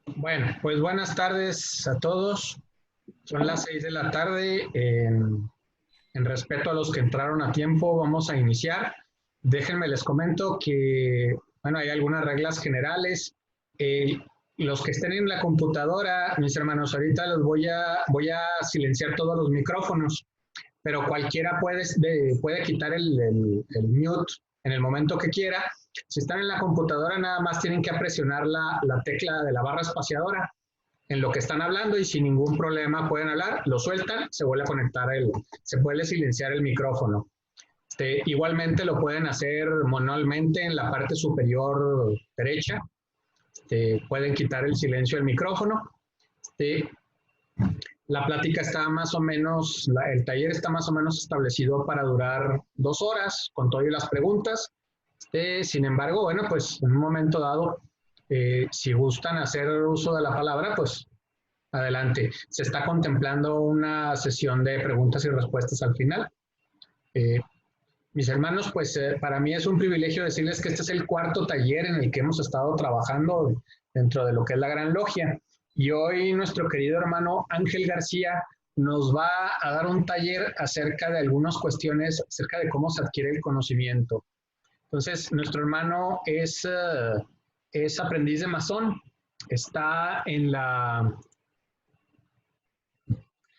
Bueno, pues buenas tardes a todos. Son las 6 de la tarde. En respeto a los que entraron a tiempo, vamos a iniciar. Déjenme les comento que, bueno, hay algunas reglas generales. Eh, los que estén en la computadora, mis hermanos, ahorita voy a silenciar todos los micrófonos, pero cualquiera puede quitar el mute en el momento que quiera. Si están en la computadora, nada más tienen que presionar la tecla de la barra espaciadora en lo que están hablando y sin ningún problema pueden hablar, lo sueltan, se vuelve a conectar se puede silenciar el micrófono. Igualmente lo pueden hacer manualmente en la parte superior derecha. Pueden quitar el silencio del micrófono. Este, la plática está más o menos, el taller está más o menos establecido para durar 2 horas con todas las preguntas. Sin embargo, bueno, pues en un momento dado, si gustan hacer uso de la palabra, pues adelante. Se está contemplando una sesión de preguntas y respuestas al final. Eh, Mis hermanos, pues para mí es un privilegio decirles que este es el cuarto taller en el que hemos estado trabajando dentro de lo que es la Gran Logia. Y hoy nuestro querido hermano Ángel García nos va a dar un taller acerca de algunas cuestiones, acerca de cómo se adquiere el conocimiento. Entonces, nuestro hermano es aprendiz de masón, está en la...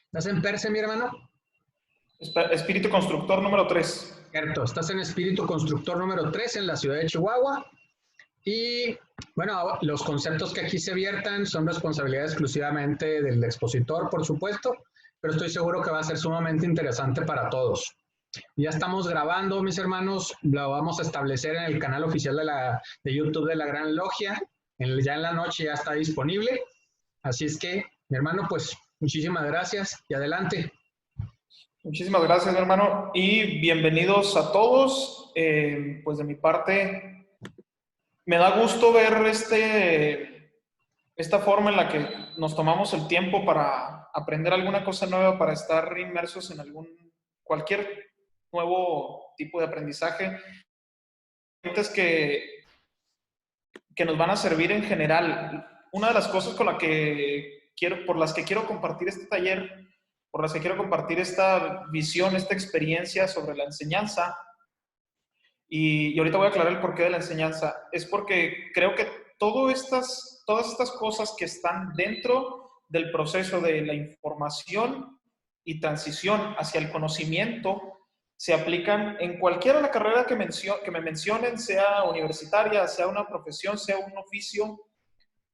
¿Estás en Perse, mi hermano? Espíritu constructor número 3. Cierto, estás en Espíritu Constructor número 3 en la ciudad de Chihuahua. Y bueno, los conceptos que aquí se viertan son responsabilidad exclusivamente del expositor, por supuesto, pero estoy seguro que va a ser sumamente interesante para todos. Ya estamos grabando, mis hermanos, lo vamos a establecer en el canal oficial de YouTube de la Gran Logia. Ya en la noche ya está disponible. Así es que, mi hermano, pues muchísimas gracias y adelante. Muchísimas gracias, mi hermano, y bienvenidos a todos. Pues de mi parte, me da gusto ver esta forma en la que nos tomamos el tiempo para aprender alguna cosa nueva, para estar inmersos en cualquier nuevo tipo de aprendizaje. Es que nos van a servir en general. Una de las cosas por las que quiero compartir este taller, por las que quiero compartir esta visión, esta experiencia sobre la enseñanza, y ahorita voy a aclarar el porqué de la enseñanza, es porque creo que todas estas cosas que están dentro del proceso de la información y transición hacia el conocimiento se aplican en cualquiera de la carrera que me mencionen, sea universitaria, sea una profesión, sea un oficio.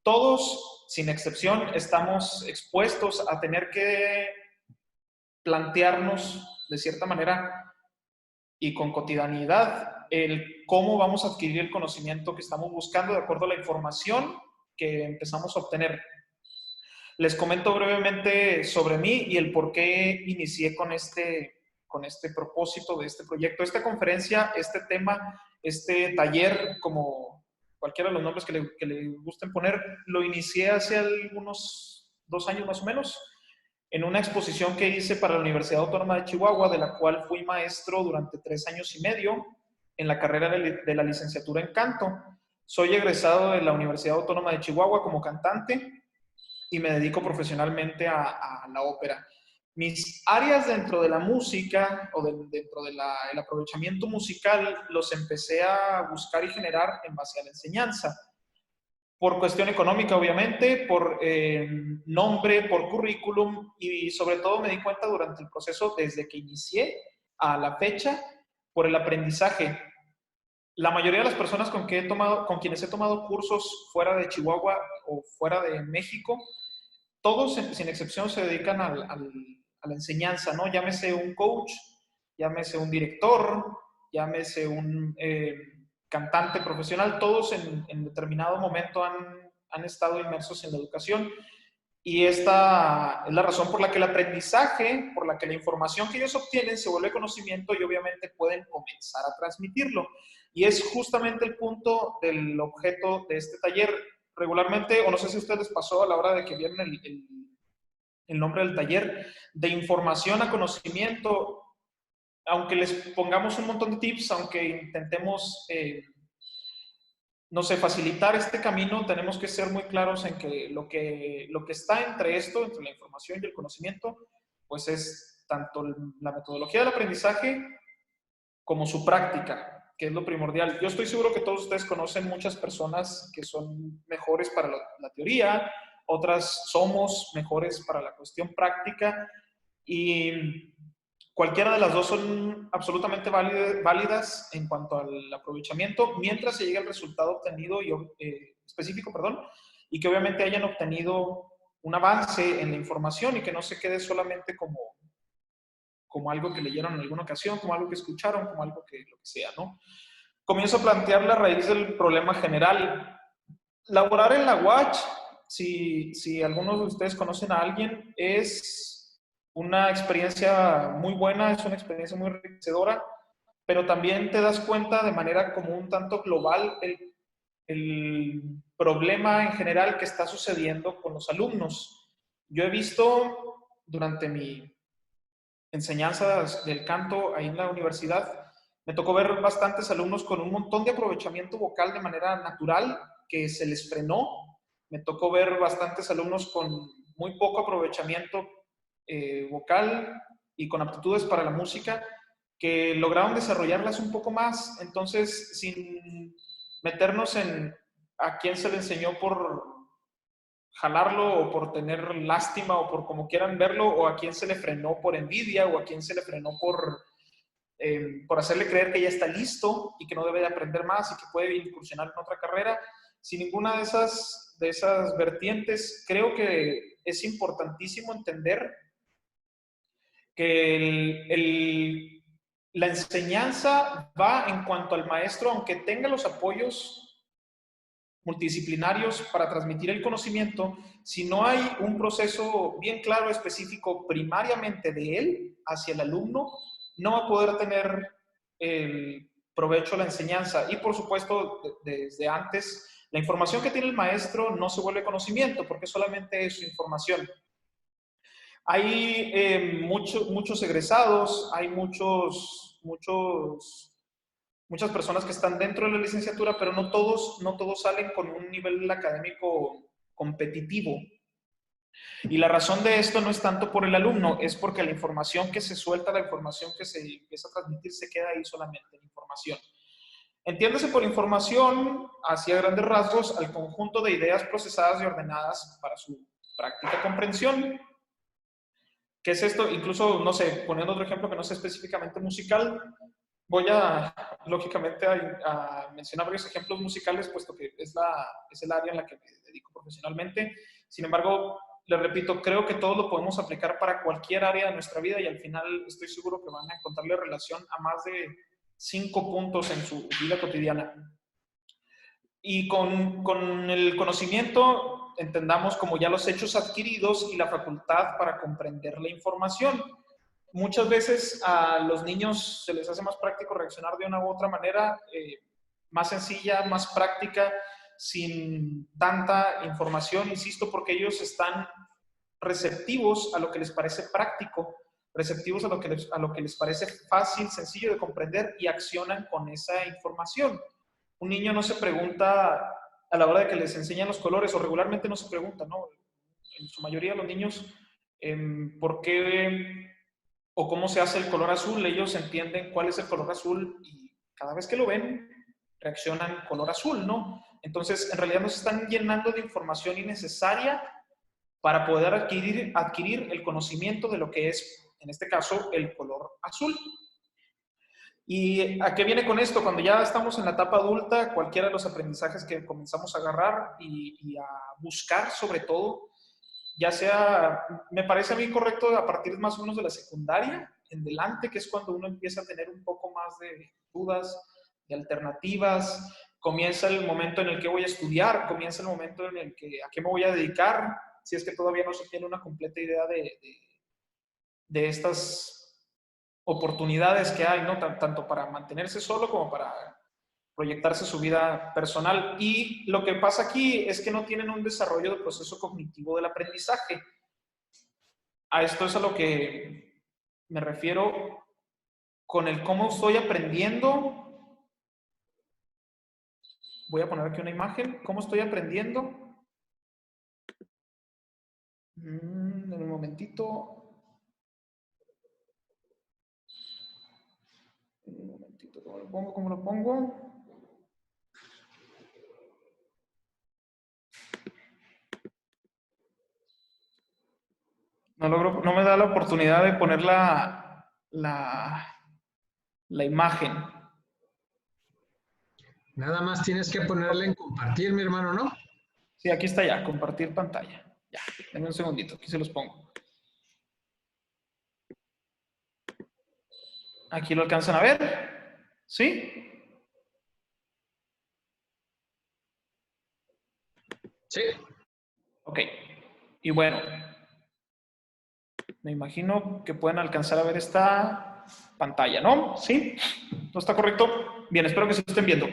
Todos, sin excepción, estamos expuestos a tener que plantearnos de cierta manera y con cotidianidad el cómo vamos a adquirir el conocimiento que estamos buscando de acuerdo a la información que empezamos a obtener. Les comento brevemente sobre mí y el por qué inicié con este propósito de este proyecto. Esta conferencia, este tema, este taller, como cualquiera de los nombres que le gusten poner, lo inicié hace algunos 2 años más o menos, en una exposición que hice para la Universidad Autónoma de Chihuahua, de la cual fui maestro durante 3 años y medio en la carrera de la licenciatura en canto. Soy egresado de la Universidad Autónoma de Chihuahua como cantante y me dedico profesionalmente a la ópera. Mis áreas dentro de la música o dentro del aprovechamiento musical los empecé a buscar y generar en base a la enseñanza. Por cuestión económica, obviamente, por nombre, por currículum y sobre todo me di cuenta durante el proceso, desde que inicié a la fecha, por el aprendizaje. La mayoría de las personas con quienes he tomado cursos fuera de Chihuahua o fuera de México, todos, sin excepción, se dedican a la enseñanza, ¿no? Llámese un coach, llámese un director, llámese un cantante profesional, todos en determinado momento han estado inmersos en la educación. Y esta es la razón por la que el aprendizaje, por la que la información que ellos obtienen se vuelve conocimiento y obviamente pueden comenzar a transmitirlo. Y es justamente el punto del objeto de este taller. Regularmente, o no sé si a ustedes les pasó a la hora de que vieron el nombre del taller, de información a conocimiento, aunque les pongamos un montón de tips, aunque intentemos no sé, facilitar este camino, tenemos que ser muy claros en que lo que está entre esto, entre la información y el conocimiento, pues es tanto la metodología del aprendizaje como su práctica, que es lo primordial. Yo estoy seguro que todos ustedes conocen muchas personas que son mejores para la teoría, otras somos mejores para la cuestión práctica, y cualquiera de las dos son absolutamente válidas en cuanto al aprovechamiento, mientras se llegue al resultado obtenido y específico, perdón, y que obviamente hayan obtenido un avance en la información y que no se quede solamente como algo que leyeron en alguna ocasión, como algo que escucharon, como algo que lo que sea, ¿no? Comienzo a plantear la raíz del problema general. Laborar en la UACH, si algunos de ustedes conocen a alguien, es una experiencia muy buena, es una experiencia muy enriquecedora, pero también te das cuenta de manera como un tanto global el problema en general que está sucediendo con los alumnos. Yo he visto durante mi enseñanza del canto ahí en la universidad, me tocó ver bastantes alumnos con un montón de aprovechamiento vocal de manera natural que se les frenó. Me tocó ver bastantes alumnos con muy poco aprovechamiento vocal y con aptitudes para la música que lograron desarrollarlas un poco más. Entonces, sin meternos en a quién se le enseñó por jalarlo o por tener lástima o por como quieran verlo, o a quién se le frenó por envidia o a quién se le frenó por hacerle creer que ya está listo y que no debe de aprender más y que puede incursionar en otra carrera. Sin ninguna de esas vertientes, creo que es importantísimo entender que la enseñanza va en cuanto al maestro, aunque tenga los apoyos multidisciplinarios para transmitir el conocimiento, si no hay un proceso bien claro, específico, primariamente de él hacia el alumno, no va a poder tener el provecho de la enseñanza. Y por supuesto, desde antes, la información que tiene el maestro no se vuelve conocimiento, porque solamente es su información. Hay muchos egresados, hay muchas personas que están dentro de la licenciatura, pero no todos salen con un nivel académico competitivo. Y la razón de esto no es tanto por el alumno, es porque la información que se suelta, la información que se empieza a transmitir, se queda ahí solamente en información. Entiéndase por información, hacia grandes rasgos, al conjunto de ideas procesadas y ordenadas para su práctica comprensión. ¿Qué es esto? Incluso, no sé, poniendo otro ejemplo que no sea específicamente musical, voy lógicamente, a mencionar varios ejemplos musicales, puesto que es el área en la que me dedico profesionalmente. Sin embargo, les repito, creo que todo lo podemos aplicar para cualquier área de nuestra vida y al final estoy seguro que van a encontrarle relación a más de 5 puntos en su vida cotidiana. Y con el conocimiento entendamos como ya los hechos adquiridos y la facultad para comprender la información. Muchas veces a los niños se les hace más práctico reaccionar de una u otra manera, más sencilla, más práctica, sin tanta información, insisto, porque ellos están receptivos a lo que les parece práctico, receptivos a lo que les parece fácil, sencillo de comprender y accionan con esa información. Un niño no se pregunta a la hora de que les enseñan los colores, o regularmente no se pregunta, ¿no? En su mayoría los niños, ¿por qué o cómo se hace el color azul? Ellos entienden cuál es el color azul y cada vez que lo ven, reaccionan color azul, ¿no? Entonces, en realidad nos están llenando de información innecesaria para poder adquirir el conocimiento de lo que es, en este caso, el color azul. ¿Y a qué viene con esto? Cuando ya estamos en la etapa adulta, cualquiera de los aprendizajes que comenzamos a agarrar y a buscar sobre todo, ya sea, me parece a mí correcto a partir más o menos de la secundaria en delante, que es cuando uno empieza a tener un poco más de dudas, de alternativas, comienza el momento en el que voy a estudiar, comienza el momento en el que a qué me voy a dedicar, si es que todavía no se tiene una completa idea de estas oportunidades que hay, ¿no? Tanto para mantenerse solo como para proyectarse su vida personal. Y lo que pasa aquí es que no tienen un desarrollo del proceso cognitivo del aprendizaje. A esto es a lo que me refiero con el cómo estoy aprendiendo Voy a poner aquí una imagen. ¿Cómo estoy aprendiendo? En un momentito. ¿Cómo lo pongo? ¿Cómo lo pongo? No me da la oportunidad de poner la imagen. Nada más tienes que ponerle en compartir, mi hermano, ¿no? Sí, aquí está ya, compartir pantalla. Ya, denme un segundito, aquí se los pongo. Aquí lo alcanzan a ver. ¿Sí? Sí. Ok. Y bueno, me imagino que pueden alcanzar a ver esta pantalla, ¿no? ¿Sí? ¿No está correcto? Bien, espero que se estén viendo.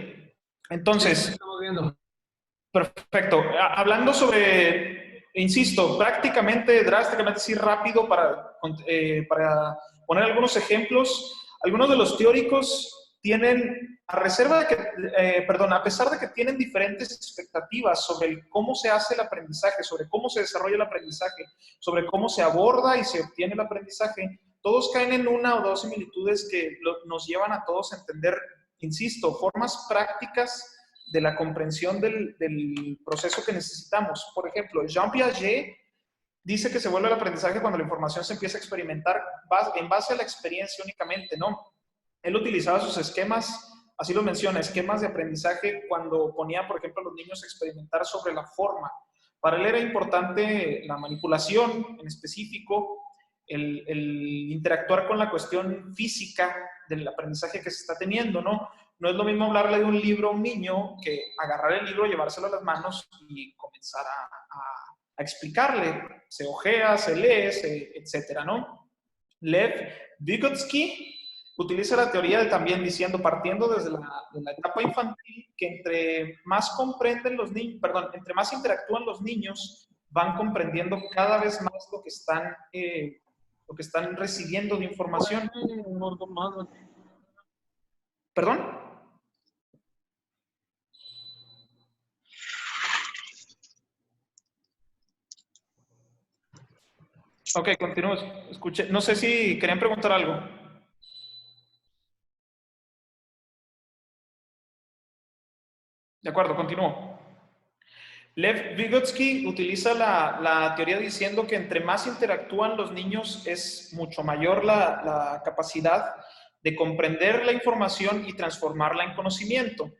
Entonces, Sí, estamos viendo. perfecto. Hablando sobre, insisto, prácticamente, drásticamente, sí, rápido para poner algunos ejemplos. Algunos de los teóricos tienen, a reserva de que, a pesar de que tienen diferentes expectativas sobre cómo se hace el aprendizaje, sobre cómo se desarrolla el aprendizaje, sobre cómo se aborda y se obtiene el aprendizaje, todos caen en una o dos similitudes que nos llevan a todos a entender, insisto, formas prácticas de la comprensión del proceso que necesitamos. Por ejemplo, Jean Piaget dice que se vuelve el aprendizaje cuando la información se empieza a experimentar en base a la experiencia únicamente, ¿no? Él utilizaba sus esquemas, así lo menciona, esquemas de aprendizaje cuando ponía, por ejemplo, a los niños a experimentar sobre la forma. Para él era importante la manipulación en específico, el interactuar con la cuestión física del aprendizaje que se está teniendo, ¿no? No es lo mismo hablarle de un libro a un niño que agarrar el libro, llevárselo a las manos y comenzar a explicarle. Se ojea, se lee, etcétera, ¿no? Lev Vygotsky utiliza la teoría también diciendo, partiendo desde la etapa infantil, que entre más comprenden los niños, perdón, entre más interactúan los niños, van comprendiendo cada vez más lo que están recibiendo de información. ¿Perdón? Ok, continúo. Escuché. No sé si querían preguntar algo. De acuerdo, continúo. Lev Vygotsky utiliza la teoría diciendo que entre más interactúan los niños es mucho mayor la capacidad de comprender la información y transformarla en conocimiento.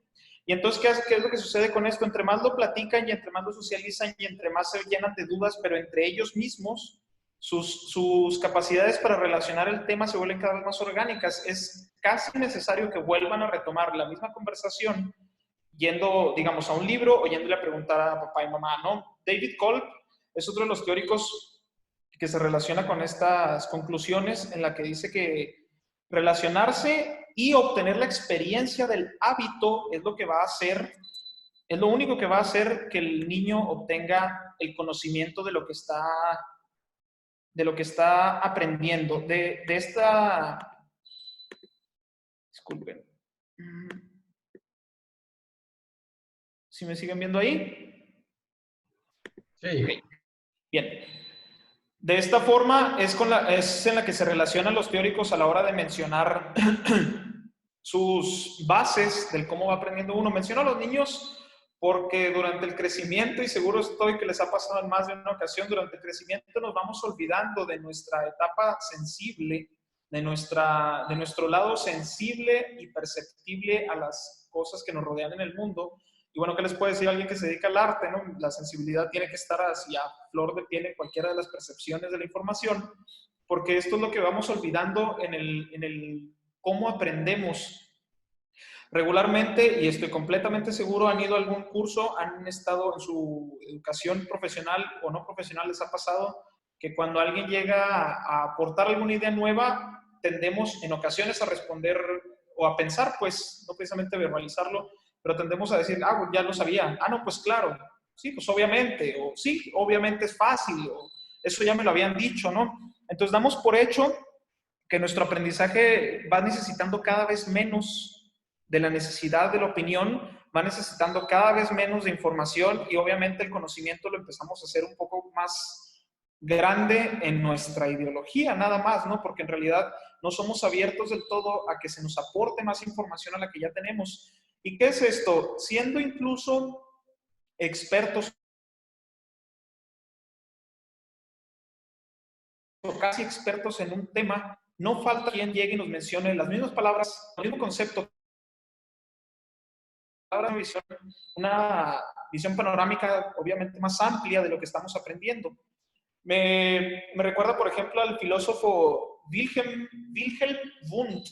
Y entonces, ¿qué es lo que sucede con esto? Entre más lo platican y entre más lo socializan y entre más se llenan de dudas, pero entre ellos mismos, sus capacidades para relacionar el tema se vuelven cada vez más orgánicas. Es casi necesario que vuelvan a retomar la misma conversación yendo, digamos, a un libro o yéndole a preguntar a papá y mamá, ¿no? David Kolb es otro de los teóricos que se relaciona con estas conclusiones en la que dice que relacionarse y obtener la experiencia del hábito es lo que va a hacer, es lo único que va a hacer que el niño obtenga el conocimiento de lo que está aprendiendo. De esta, disculpen, ¿sí me siguen viendo ahí? Sí. Okay. Bien. De esta forma es en la que se relacionan los teóricos a la hora de mencionar sus bases del cómo va aprendiendo uno. Menciono a los niños porque durante el crecimiento, y seguro estoy que les ha pasado en más de una ocasión, durante el crecimiento nos vamos olvidando de nuestra etapa sensible, de nuestro lado sensible y perceptible a las cosas que nos rodean en el mundo. Y bueno, ¿qué les puede decir alguien que se dedica al arte, ¿no? La sensibilidad tiene que estar hacia flor de piel en cualquiera de las percepciones de la información, porque esto es lo que vamos olvidando en el cómo aprendemos. Regularmente, y estoy completamente seguro, han ido a algún curso, han estado en su educación profesional o no profesional, les ha pasado que cuando alguien llega a aportar alguna idea nueva, tendemos en ocasiones a responder o a pensar, pues, no precisamente verbalizarlo, pero tendemos a decir, ya lo sabía, no, pues claro, sí, pues obviamente, o sí, obviamente es fácil, o eso ya me lo habían dicho, ¿no? Entonces damos por hecho que nuestro aprendizaje va necesitando cada vez menos de la necesidad de la opinión, va necesitando cada vez menos de información y obviamente el conocimiento lo empezamos a hacer un poco más grande en nuestra ideología, nada más, ¿no? Porque en realidad no somos abiertos del todo a que se nos aporte más información a la que ya tenemos. ¿Y qué es esto? Siendo incluso expertos o casi expertos en un tema, no falta quien llegue y nos mencione las mismas palabras, el mismo concepto, una visión panorámica obviamente más amplia de lo que estamos aprendiendo. Me recuerda, por ejemplo, al filósofo Wilhelm Wundt,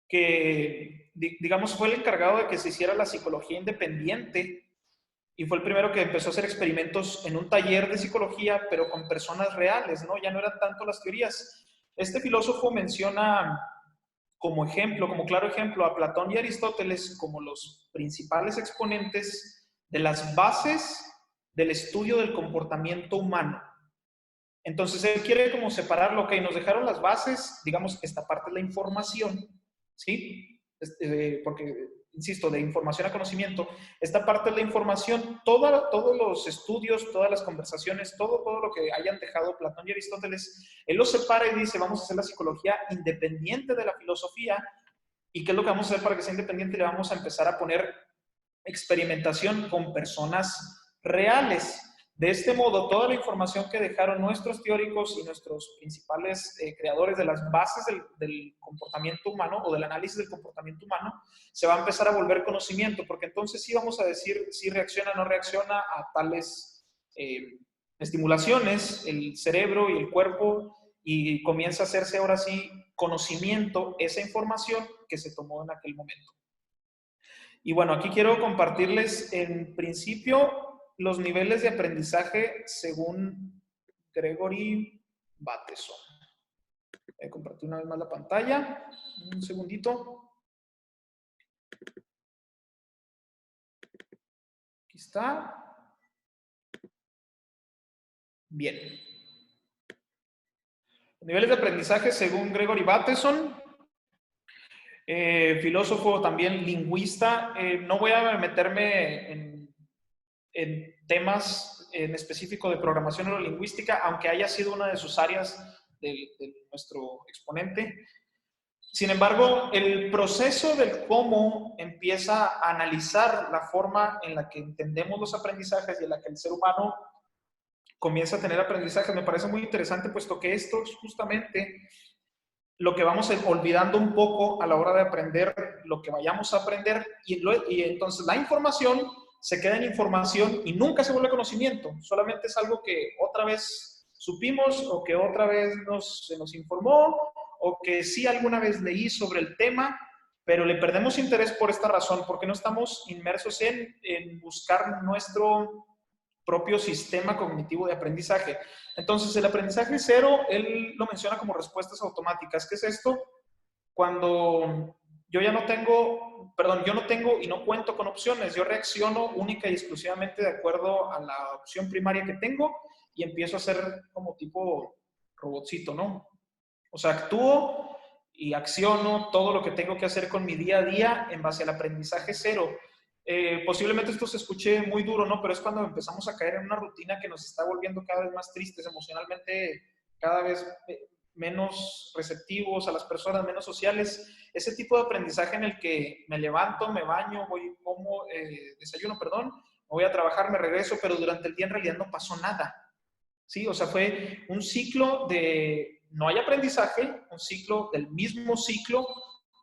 que, digamos, fue el encargado de que se hiciera la psicología independiente y fue el primero que empezó a hacer experimentos en un taller de psicología, pero con personas reales, ¿no? Ya no eran tanto las teorías. Este filósofo menciona como ejemplo, como claro ejemplo, a Platón y Aristóteles como los principales exponentes de las bases del estudio del comportamiento humano. Entonces, él quiere como separarlo, ok, nos dejaron las bases, digamos, esta parte es la información, ¿sí? Porque, insisto, de información a conocimiento, esta parte es la información, todos los estudios, todas las conversaciones, todo lo que hayan dejado Platón y Aristóteles, él los separa y dice, vamos a hacer la psicología independiente de la filosofía, ¿y qué es lo que vamos a hacer para que sea independiente? Le vamos a empezar a poner experimentación con personas reales. De este modo, toda la información que dejaron nuestros teóricos y nuestros principales creadores de las bases del comportamiento humano o del análisis del comportamiento humano, se va a empezar a volver conocimiento, porque entonces sí vamos a decir si reacciona o no reacciona a tales estimulaciones, el cerebro y el cuerpo, y comienza a hacerse ahora sí conocimiento esa información que se tomó en aquel momento. Y bueno, aquí quiero compartirles en principio los niveles de aprendizaje según Gregory Bateson. Voy a compartir una vez más la pantalla. Un segundito. Aquí está. Bien. Niveles de aprendizaje según Gregory Bateson. Filósofo también lingüista. No voy a meterme en temas en específico de programación neurolingüística, aunque haya sido una de sus áreas de nuestro exponente. Sin embargo, el proceso del cómo empieza a analizar la forma en la que entendemos los aprendizajes y en la que el ser humano comienza a tener aprendizajes me parece muy interesante, puesto que esto es justamente lo que vamos olvidando un poco a la hora de aprender lo que vayamos a aprender y entonces la información se queda en información y nunca se vuelve conocimiento, solamente es algo que otra vez supimos o que otra vez se nos informó o que sí alguna vez leí sobre el tema, pero le perdemos interés por esta razón, porque no estamos inmersos en buscar nuestro propio sistema cognitivo de aprendizaje. Entonces, el aprendizaje cero, él lo menciona como respuestas automáticas. ¿Qué es esto? Cuando yo ya no tengo, perdón, yo no tengo y no cuento con opciones, yo reacciono única y exclusivamente de acuerdo a la opción primaria que tengo y empiezo a hacer como tipo robotcito, ¿no? O sea, actúo y acciono todo lo que tengo que hacer con mi día a día en base al aprendizaje cero. Posiblemente esto se escuche muy duro, ¿no? Pero es cuando empezamos a caer en una rutina que nos está volviendo cada vez más tristes, emocionalmente cada vez menos receptivos a las personas, menos sociales. Ese tipo de aprendizaje en el que me levanto, me baño, como desayuno, perdón, me voy a trabajar, me regreso, pero durante el día en realidad no pasó nada. ¿Sí? O sea, fue un ciclo de no hay aprendizaje, un ciclo del mismo ciclo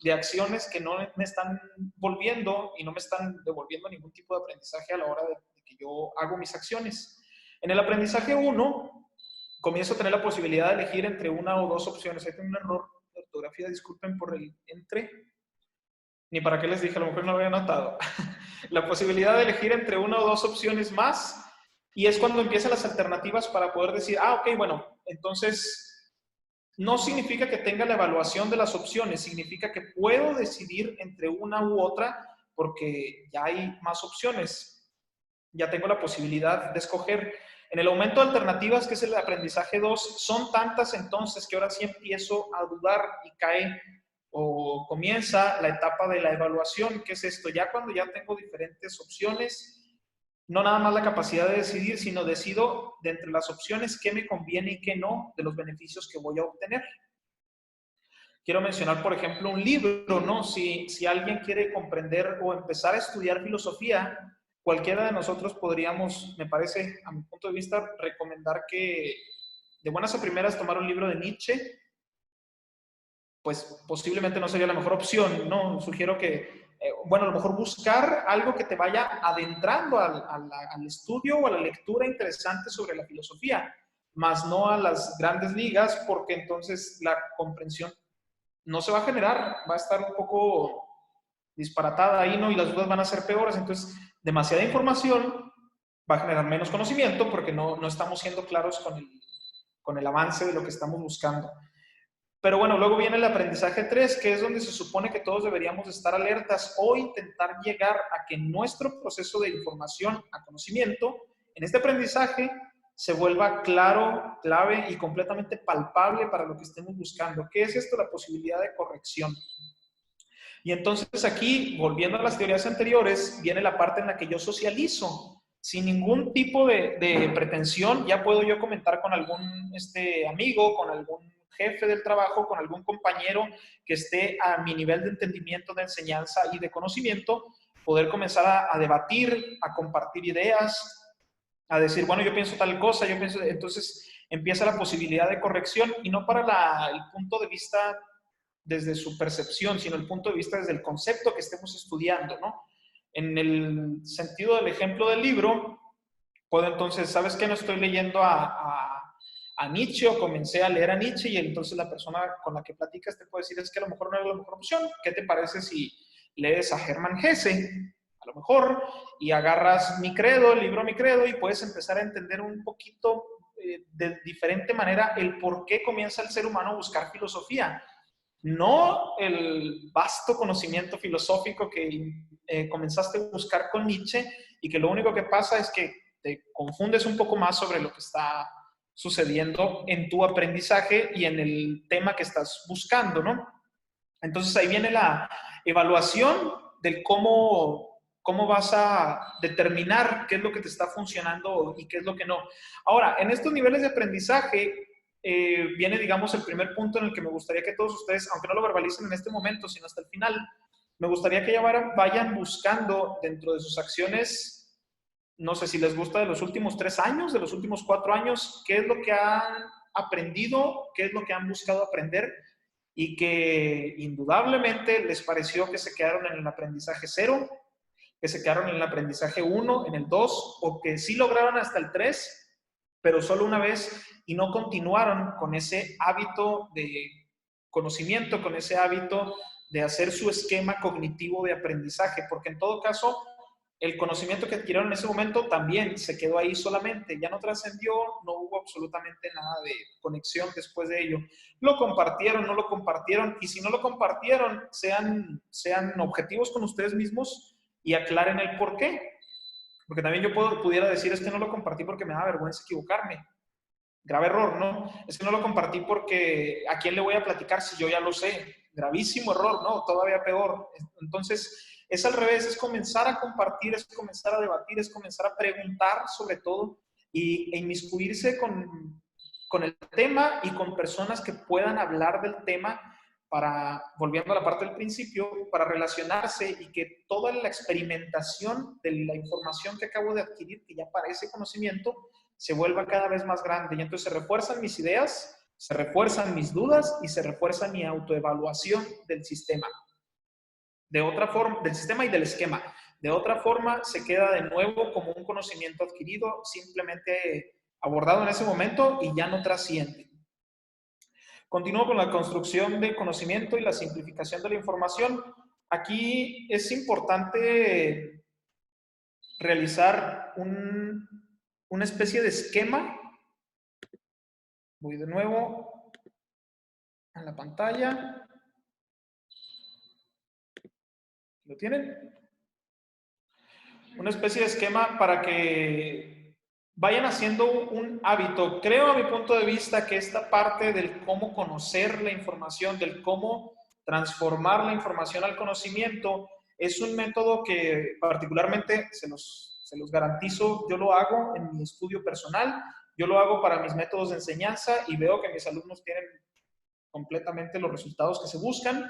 de acciones que no me están volviendo y no me están devolviendo ningún tipo de aprendizaje a la hora de que yo hago mis acciones. En el aprendizaje 1, comienzo a tener la posibilidad de elegir entre una o dos opciones. Ahí tengo un error de ortografía, disculpen por el entre. Ni para qué les dije, a lo mejor no lo había notado. La posibilidad de elegir entre una o dos opciones más, y es cuando empiezan las alternativas para poder decir, ok, bueno, entonces no significa que tenga la evaluación de las opciones, significa que puedo decidir entre una u otra porque ya hay más opciones, ya tengo la posibilidad de escoger. En el aumento de alternativas, que es el aprendizaje 2, son tantas entonces que ahora sí empiezo a dudar y cae o comienza la etapa de la evaluación. ¿Qué es esto? Ya cuando ya tengo diferentes opciones, no nada más la capacidad de decidir, sino decido de entre las opciones qué me conviene y qué no de los beneficios que voy a obtener. Quiero mencionar, por ejemplo, un libro, ¿no? Si alguien quiere comprender o empezar a estudiar filosofía, cualquiera de nosotros podríamos, me parece, a mi punto de vista, recomendar que de buenas a primeras tomar un libro de Nietzsche, pues posiblemente no sería la mejor opción, ¿no? Sugiero que, bueno, a lo mejor buscar algo que te vaya adentrando al estudio o a la lectura interesante sobre la filosofía, más no a las grandes ligas, porque entonces la comprensión no se va a generar, va a estar un poco disparatada ahí, ¿no? Y las dudas van a ser peores. Entonces, demasiada información va a generar menos conocimiento porque no estamos siendo claros con el avance de lo que estamos buscando. Pero bueno, luego viene el aprendizaje 3, que es donde se supone que todos deberíamos estar alertas o intentar llegar a que nuestro proceso de información a conocimiento, en este aprendizaje, se vuelva claro, clave y completamente palpable para lo que estemos buscando. ¿Qué es esto? La posibilidad de corrección. Y entonces aquí, volviendo a las teorías anteriores, viene la parte en la que yo socializo. Sin ningún tipo de pretensión, ya puedo yo comentar con algún amigo, con algún jefe del trabajo, con algún compañero que esté a mi nivel de entendimiento, de enseñanza y de conocimiento, poder comenzar a debatir, a compartir ideas, a decir, bueno, yo pienso tal cosa, yo pienso, entonces empieza la posibilidad de corrección y no para el punto de vista desde su percepción, sino el punto de vista desde el concepto que estemos estudiando, ¿no? En el sentido del ejemplo del libro, puedo entonces, ¿sabes qué? No estoy leyendo a Nietzsche o comencé a leer a Nietzsche y entonces la persona con la que platicas te puede decir es que a lo mejor no es la mejor opción. ¿Qué te parece si lees a Hermann Hesse? A lo mejor, y agarras Mi Credo, el libro Mi Credo, y puedes empezar a entender un poquito de diferente manera el por qué comienza el ser humano a buscar filosofía. No el vasto conocimiento filosófico que comenzaste a buscar con Nietzsche y que lo único que pasa es que te confundes un poco más sobre lo que está sucediendo en tu aprendizaje y en el tema que estás buscando, ¿no? Entonces ahí viene la evaluación del cómo vas a determinar qué es lo que te está funcionando y qué es lo que no. Ahora, en estos niveles de aprendizaje viene, digamos, el primer punto en el que me gustaría que todos ustedes, aunque no lo verbalicen en este momento, sino hasta el final, me gustaría que ya vayan buscando dentro de sus acciones, no sé si les gusta de los últimos 3 años, de los últimos 4 años, qué es lo que han aprendido, qué es lo que han buscado aprender y que indudablemente les pareció que se quedaron en el aprendizaje 0, que se quedaron en el aprendizaje 1, en el 2, o que sí lograron hasta el 3, pero solo una vez y no continuaron con ese hábito de conocimiento, con ese hábito de hacer su esquema cognitivo de aprendizaje, porque en todo caso, el conocimiento que adquirieron en ese momento también se quedó ahí solamente, ya no trascendió, no hubo absolutamente nada de conexión después de ello. Lo compartieron, no lo compartieron, y si no lo compartieron, sean objetivos con ustedes mismos y aclaren el por qué. Porque también yo pudiera decir, es que no lo compartí porque me da vergüenza equivocarme. Grave error, ¿no? Es que no lo compartí porque ¿a quién le voy a platicar si yo ya lo sé? Gravísimo error, ¿no? Todavía peor. Entonces, es al revés, es comenzar a compartir, es comenzar a debatir, es comenzar a preguntar sobre todo e inmiscuirse con el tema y con personas que puedan hablar del tema para, volviendo a la parte del principio, para relacionarse y que toda la experimentación de la información que acabo de adquirir, que ya parece conocimiento, se vuelva cada vez más grande. Y entonces se refuerzan mis ideas, se refuerzan mis dudas y se refuerza mi autoevaluación del sistema. De otra forma, del sistema y del esquema. De otra forma, se queda de nuevo como un conocimiento adquirido, simplemente abordado en ese momento y ya no trasciende. Continúo con la construcción del conocimiento y la simplificación de la información. Aquí es importante realizar una especie de esquema. Voy de nuevo a la pantalla. ¿Lo tienen? Una especie de esquema para que vayan haciendo un hábito. Creo, a mi punto de vista, que esta parte del cómo conocer la información, del cómo transformar la información al conocimiento, es un método que particularmente se los garantizo, yo lo hago en mi estudio personal, yo lo hago para mis métodos de enseñanza y veo que mis alumnos tienen completamente los resultados que se buscan.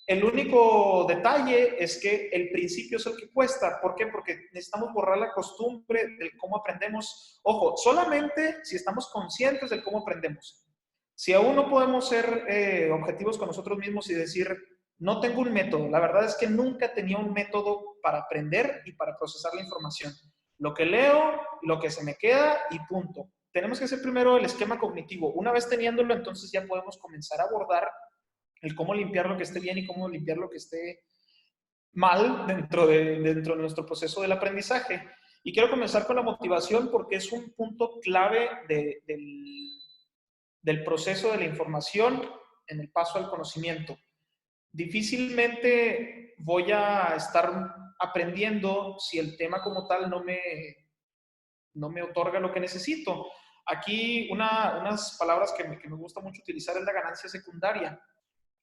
El único detalle es que el principio es el que cuesta. ¿Por qué? Porque necesitamos borrar la costumbre del cómo aprendemos. Ojo, solamente si estamos conscientes del cómo aprendemos. Si aún no podemos ser objetivos con nosotros mismos y decir, no tengo un método. La verdad es que nunca tenía un método para aprender y para procesar la información. Lo que leo, lo que se me queda y punto. Tenemos que hacer primero el esquema cognitivo. Una vez teniéndolo, entonces ya podemos comenzar a abordar el cómo limpiar lo que esté bien y cómo limpiar lo que esté mal dentro de nuestro proceso del aprendizaje. Y quiero comenzar con la motivación porque es un punto clave del proceso de la información en el paso al conocimiento. Difícilmente voy a estar aprendiendo si el tema como tal no me otorga lo que necesito. Aquí unas palabras que me gusta mucho utilizar es la ganancia secundaria.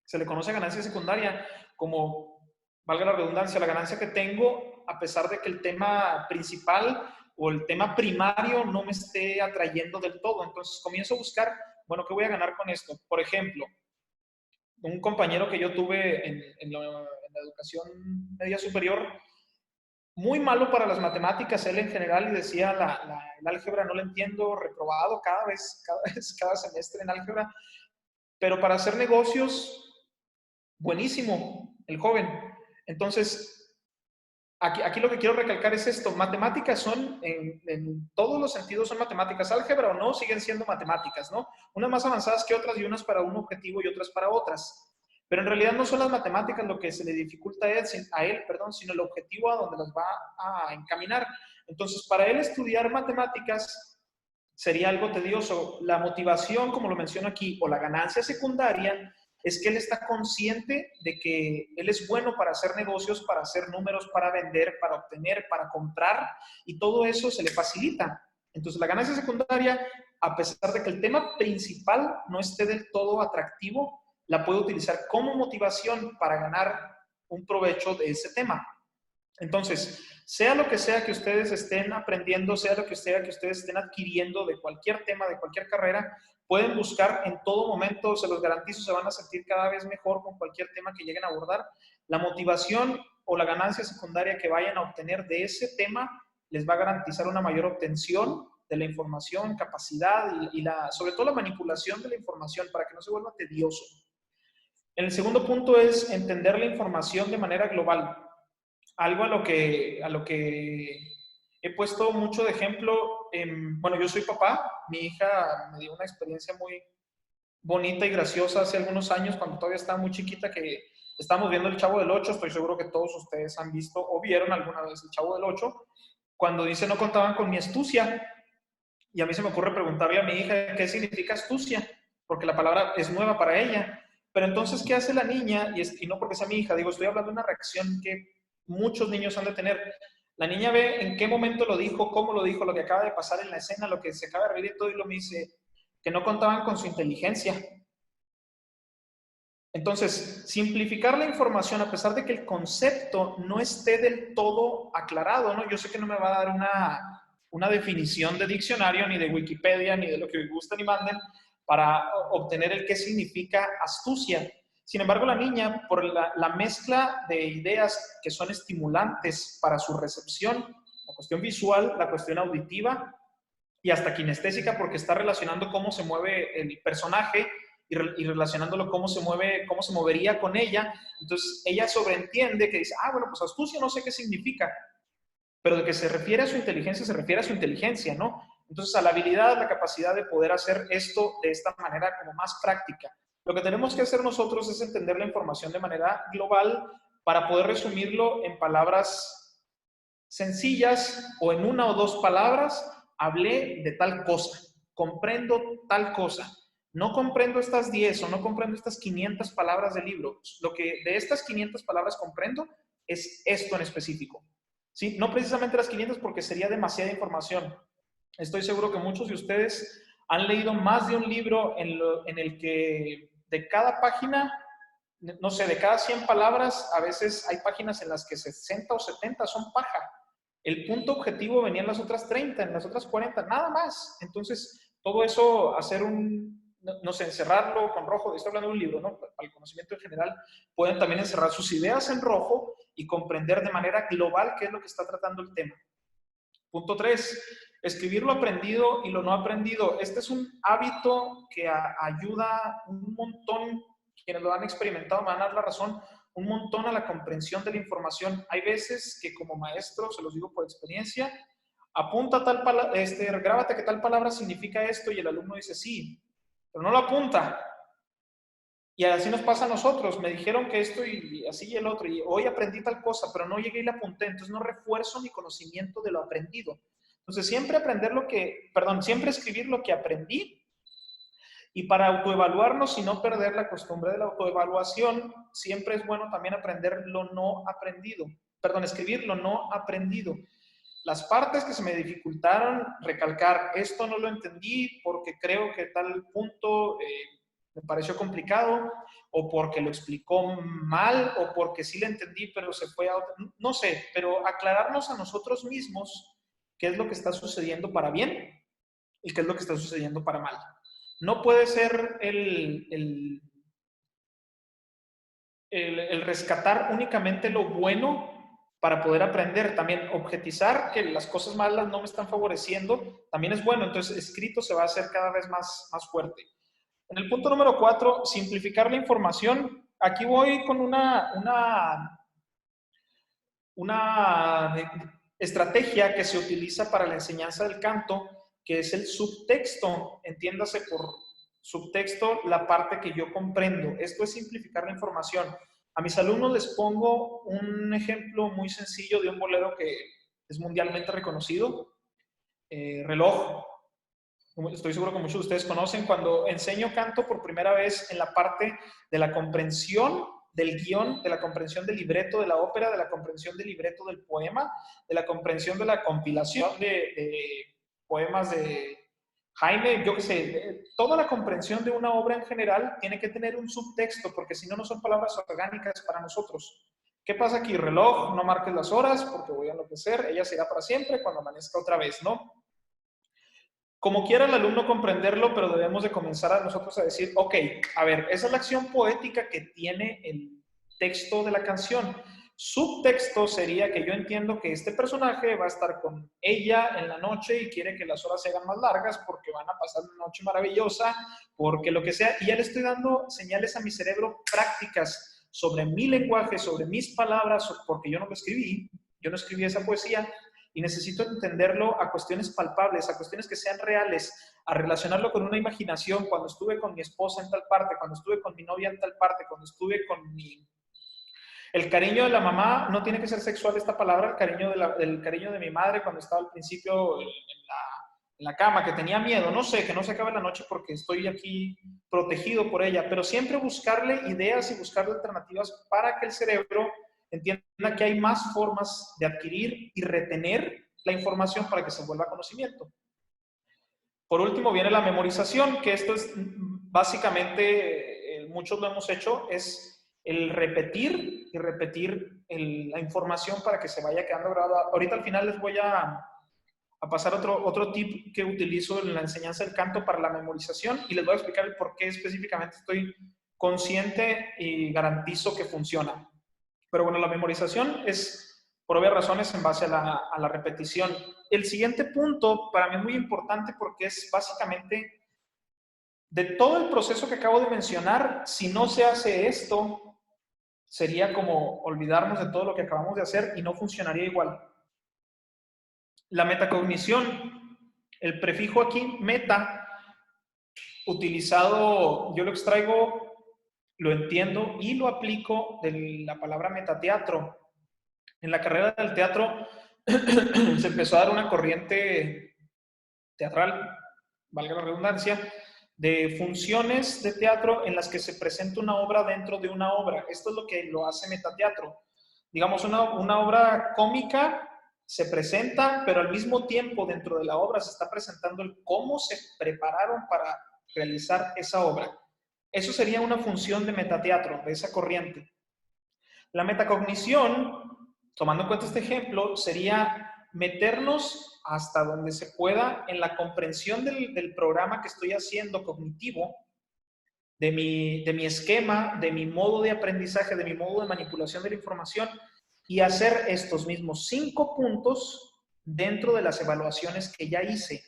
Se le conoce ganancia secundaria como, valga la redundancia, la ganancia que tengo a pesar de que el tema principal o el tema primario no me esté atrayendo del todo. Entonces comienzo a buscar, bueno, ¿qué voy a ganar con esto? Por ejemplo, un compañero que yo tuve en la educación media superior, muy malo para las matemáticas, él en general, y decía, el álgebra no lo entiendo, reprobado cada semestre en álgebra, pero para hacer negocios buenísimo, el joven. Entonces, aquí lo que quiero recalcar es esto, matemáticas son, en todos los sentidos son matemáticas, álgebra o no, siguen siendo matemáticas, ¿no? Unas más avanzadas que otras y unas para un objetivo y otras para otras. Pero en realidad no son las matemáticas lo que se le dificulta a él, sino el objetivo a donde las va a encaminar. Entonces, para él estudiar matemáticas sería algo tedioso. La motivación, como lo menciono aquí, o la ganancia secundaria, es que él está consciente de que él es bueno para hacer negocios, para hacer números, para vender, para obtener, para comprar, y todo eso se le facilita. Entonces, la ganancia secundaria, a pesar de que el tema principal no esté del todo atractivo, la puede utilizar como motivación para ganar un provecho de ese tema. Entonces, sea lo que sea que ustedes estén aprendiendo, sea lo que sea que ustedes estén adquiriendo de cualquier tema, de cualquier carrera, pueden buscar en todo momento, se los garantizo, se van a sentir cada vez mejor con cualquier tema que lleguen a abordar. La motivación o la ganancia secundaria que vayan a obtener de ese tema les va a garantizar una mayor obtención de la información, capacidad y sobre todo la manipulación de la información para que no se vuelva tedioso. El segundo punto es entender la información de manera global. Algo a lo que he puesto mucho de ejemplo, bueno, yo soy papá, mi hija me dio una experiencia muy bonita y graciosa hace algunos años, cuando todavía estaba muy chiquita, que estábamos viendo El Chavo del Ocho. Estoy seguro que todos ustedes han visto o vieron alguna vez El Chavo del Ocho, cuando dice no contaban con mi astucia, y a mí se me ocurre preguntarle a mi hija qué significa astucia, porque la palabra es nueva para ella. Pero entonces, ¿qué hace la niña? Y no porque sea mi hija, digo, estoy hablando de una reacción que muchos niños han de tener. La niña ve en qué momento lo dijo, cómo lo dijo, lo que acaba de pasar en la escena, lo que se acaba de reír y todo, y lo me dice que no contaban con su inteligencia. Entonces, simplificar la información a pesar de que el concepto no esté del todo aclarado, ¿no? Yo sé que no me va a dar una definición de diccionario, ni de Wikipedia, ni de lo que gusten y manden, para obtener el qué significa astucia. Sin embargo, la niña, por la mezcla de ideas que son estimulantes para su recepción, la cuestión visual, la cuestión auditiva y hasta kinestésica, porque está relacionando cómo se mueve el personaje y relacionándolo cómo se movería con ella. Entonces, ella sobreentiende que dice, bueno, pues astucia no sé qué significa, pero de que se refiere a su inteligencia, ¿no? Entonces, a la habilidad, la capacidad de poder hacer esto de esta manera como más práctica. Lo que tenemos que hacer nosotros es entender la información de manera global para poder resumirlo en palabras sencillas o en una o dos palabras. Hablé de tal cosa, comprendo tal cosa, no comprendo estas 10 o no comprendo estas 500 palabras del libro. Lo que de estas 500 palabras comprendo es esto en específico. ¿Sí? No precisamente las 500 porque sería demasiada información. Estoy seguro que muchos de ustedes han leído más de un libro en el que de cada página no sé, de cada 100 palabras, a veces hay páginas en las que 60 o 70 son paja. El punto objetivo venía en las otras 30, en las otras 40, nada más. Entonces, todo eso, hacer no sé, encerrarlo con rojo, estoy hablando de un libro, ¿no? Para el conocimiento en general, pueden también encerrar sus ideas en rojo y comprender de manera global qué es lo que está tratando el tema. Punto 3, escribir lo aprendido y lo no aprendido. Este es un hábito que ayuda un montón, quienes lo han experimentado me van a dar la razón, un montón a la comprensión de la información. Hay veces que como maestro, se los digo por experiencia, apunta tal palabra, grábate que tal palabra significa esto y el alumno dice sí, pero no lo apunta. Y así nos pasa a nosotros, me dijeron que esto y así y el otro, y hoy aprendí tal cosa, pero no llegué y la apunté, entonces no refuerzo mi conocimiento de lo aprendido. Entonces siempre siempre escribir lo que aprendí, y para autoevaluarnos y no perder la costumbre de la autoevaluación, siempre es bueno también aprender lo no aprendido, escribir lo no aprendido. Las partes que se me dificultaron, recalcar, esto no lo entendí porque creo que tal punto me pareció complicado, o porque lo explicó mal, o porque sí lo entendí, pero se fue a otro, no sé, pero aclararnos a nosotros mismos qué es lo que está sucediendo para bien y qué es lo que está sucediendo para mal. No puede ser el rescatar únicamente lo bueno para poder aprender. También objetizar que las cosas malas no me están favoreciendo, también es bueno. Entonces, escrito se va a hacer cada vez más fuerte. En el punto número 4, simplificar la información. Aquí voy con una estrategia que se utiliza para la enseñanza del canto, que es el subtexto. Entiéndase por subtexto la parte que yo comprendo. Esto es simplificar la información. A mis alumnos les pongo un ejemplo muy sencillo de un bolero que es mundialmente reconocido, Reloj. Estoy seguro que muchos de ustedes conocen. Cuando enseño canto por primera vez en la parte de la comprensión del guión, de la comprensión del libreto de la ópera, de la comprensión del libreto del poema, de la comprensión de la compilación de poemas de Jaime, yo qué sé, toda la comprensión de una obra en general tiene que tener un subtexto, porque si no, no son palabras orgánicas para nosotros. ¿Qué pasa aquí? Reloj, no marques las horas porque voy a enloquecer, ella será para siempre cuando amanezca otra vez, ¿no? Como quiera el alumno comprenderlo, pero debemos de comenzar a nosotros a decir, ok, a ver, esa es la acción poética que tiene el texto de la canción. Subtexto sería que yo entiendo que este personaje va a estar con ella en la noche y quiere que las horas sean más largas porque van a pasar una noche maravillosa, porque lo que sea, y ya le estoy dando señales a mi cerebro prácticas sobre mi lenguaje, sobre mis palabras, porque yo no lo escribí, yo no escribí esa poesía, y necesito entenderlo a cuestiones palpables, a cuestiones que sean reales, a relacionarlo con una imaginación. Cuando estuve con mi esposa en tal parte, cuando estuve con mi novia en tal parte, cuando estuve con mi... El cariño de la mamá, no tiene que ser sexual esta palabra, el cariño de mi madre cuando estaba al principio en la cama, que tenía miedo, no sé, que no se acabe la noche porque estoy aquí protegido por ella, pero siempre buscarle ideas y buscarle alternativas para que el cerebro entienda que hay más formas de adquirir y retener la información para que se vuelva conocimiento. Por último viene la memorización, que esto es básicamente, muchos lo hemos hecho, es el repetir y repetir la información para que se vaya quedando grabada. Ahorita al final les voy a pasar otro tip que utilizo en la enseñanza del canto para la memorización y les voy a explicar el por qué específicamente estoy consciente y garantizo que funciona. Pero bueno, la memorización es por obvias razones en base a la repetición. El siguiente punto para mí es muy importante porque es básicamente de todo el proceso que acabo de mencionar, si no se hace esto, sería como olvidarnos de todo lo que acabamos de hacer y no funcionaría igual. La metacognición, el prefijo aquí, meta, utilizado, yo lo extraigo, lo entiendo y lo aplico de la palabra metateatro. En la carrera del teatro se empezó a dar una corriente teatral, valga la redundancia, de funciones de teatro en las que se presenta una obra dentro de una obra. Esto es lo que lo hace metateatro. Digamos, una obra cómica se presenta, pero al mismo tiempo dentro de la obra se está presentando el cómo se prepararon para realizar esa obra. Eso sería una función de metateatro, de esa corriente. La metacognición, tomando en cuenta este ejemplo, sería meternos hasta donde se pueda en la comprensión del programa que estoy haciendo cognitivo, de mi esquema, de mi modo de aprendizaje, de mi modo de manipulación de la información, y hacer estos mismos 5 puntos dentro de las evaluaciones que ya hice.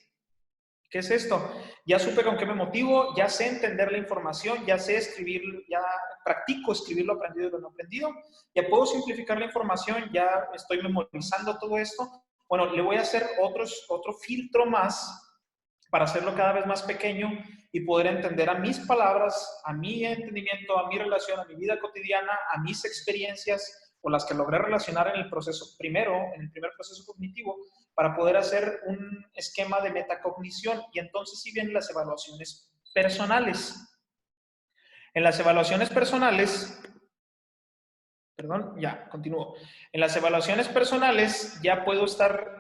¿Qué es esto? Ya supe con qué me motivo, ya sé entender la información, ya sé escribir, ya practico escribir lo aprendido y lo no aprendido, ya puedo simplificar la información, ya estoy memorizando todo esto. Bueno, le voy a hacer otro filtro más para hacerlo cada vez más pequeño y poder entender a mis palabras, a mi entendimiento, a mi relación, a mi vida cotidiana, a mis experiencias o las que logré relacionar en el proceso primero, en el primer proceso cognitivo, para poder hacer un esquema de metacognición. Y entonces sí vienen las evaluaciones personales. En las evaluaciones personales, perdón, ya, continúo. En las evaluaciones personales ya puedo estar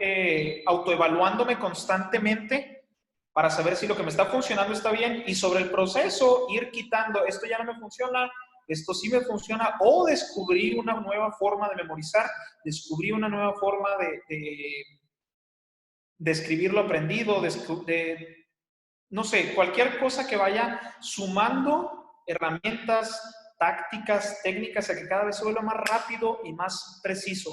autoevaluándome constantemente para saber si lo que me está funcionando está bien, y sobre el proceso ir quitando, esto ya no me funciona, esto sí me funciona, o descubrir una nueva forma de memorizar, descubrir una nueva forma de escribir lo aprendido, no sé, cualquier cosa que vaya sumando herramientas, tácticas, técnicas, a que cada vez se vuelva más rápido y más preciso.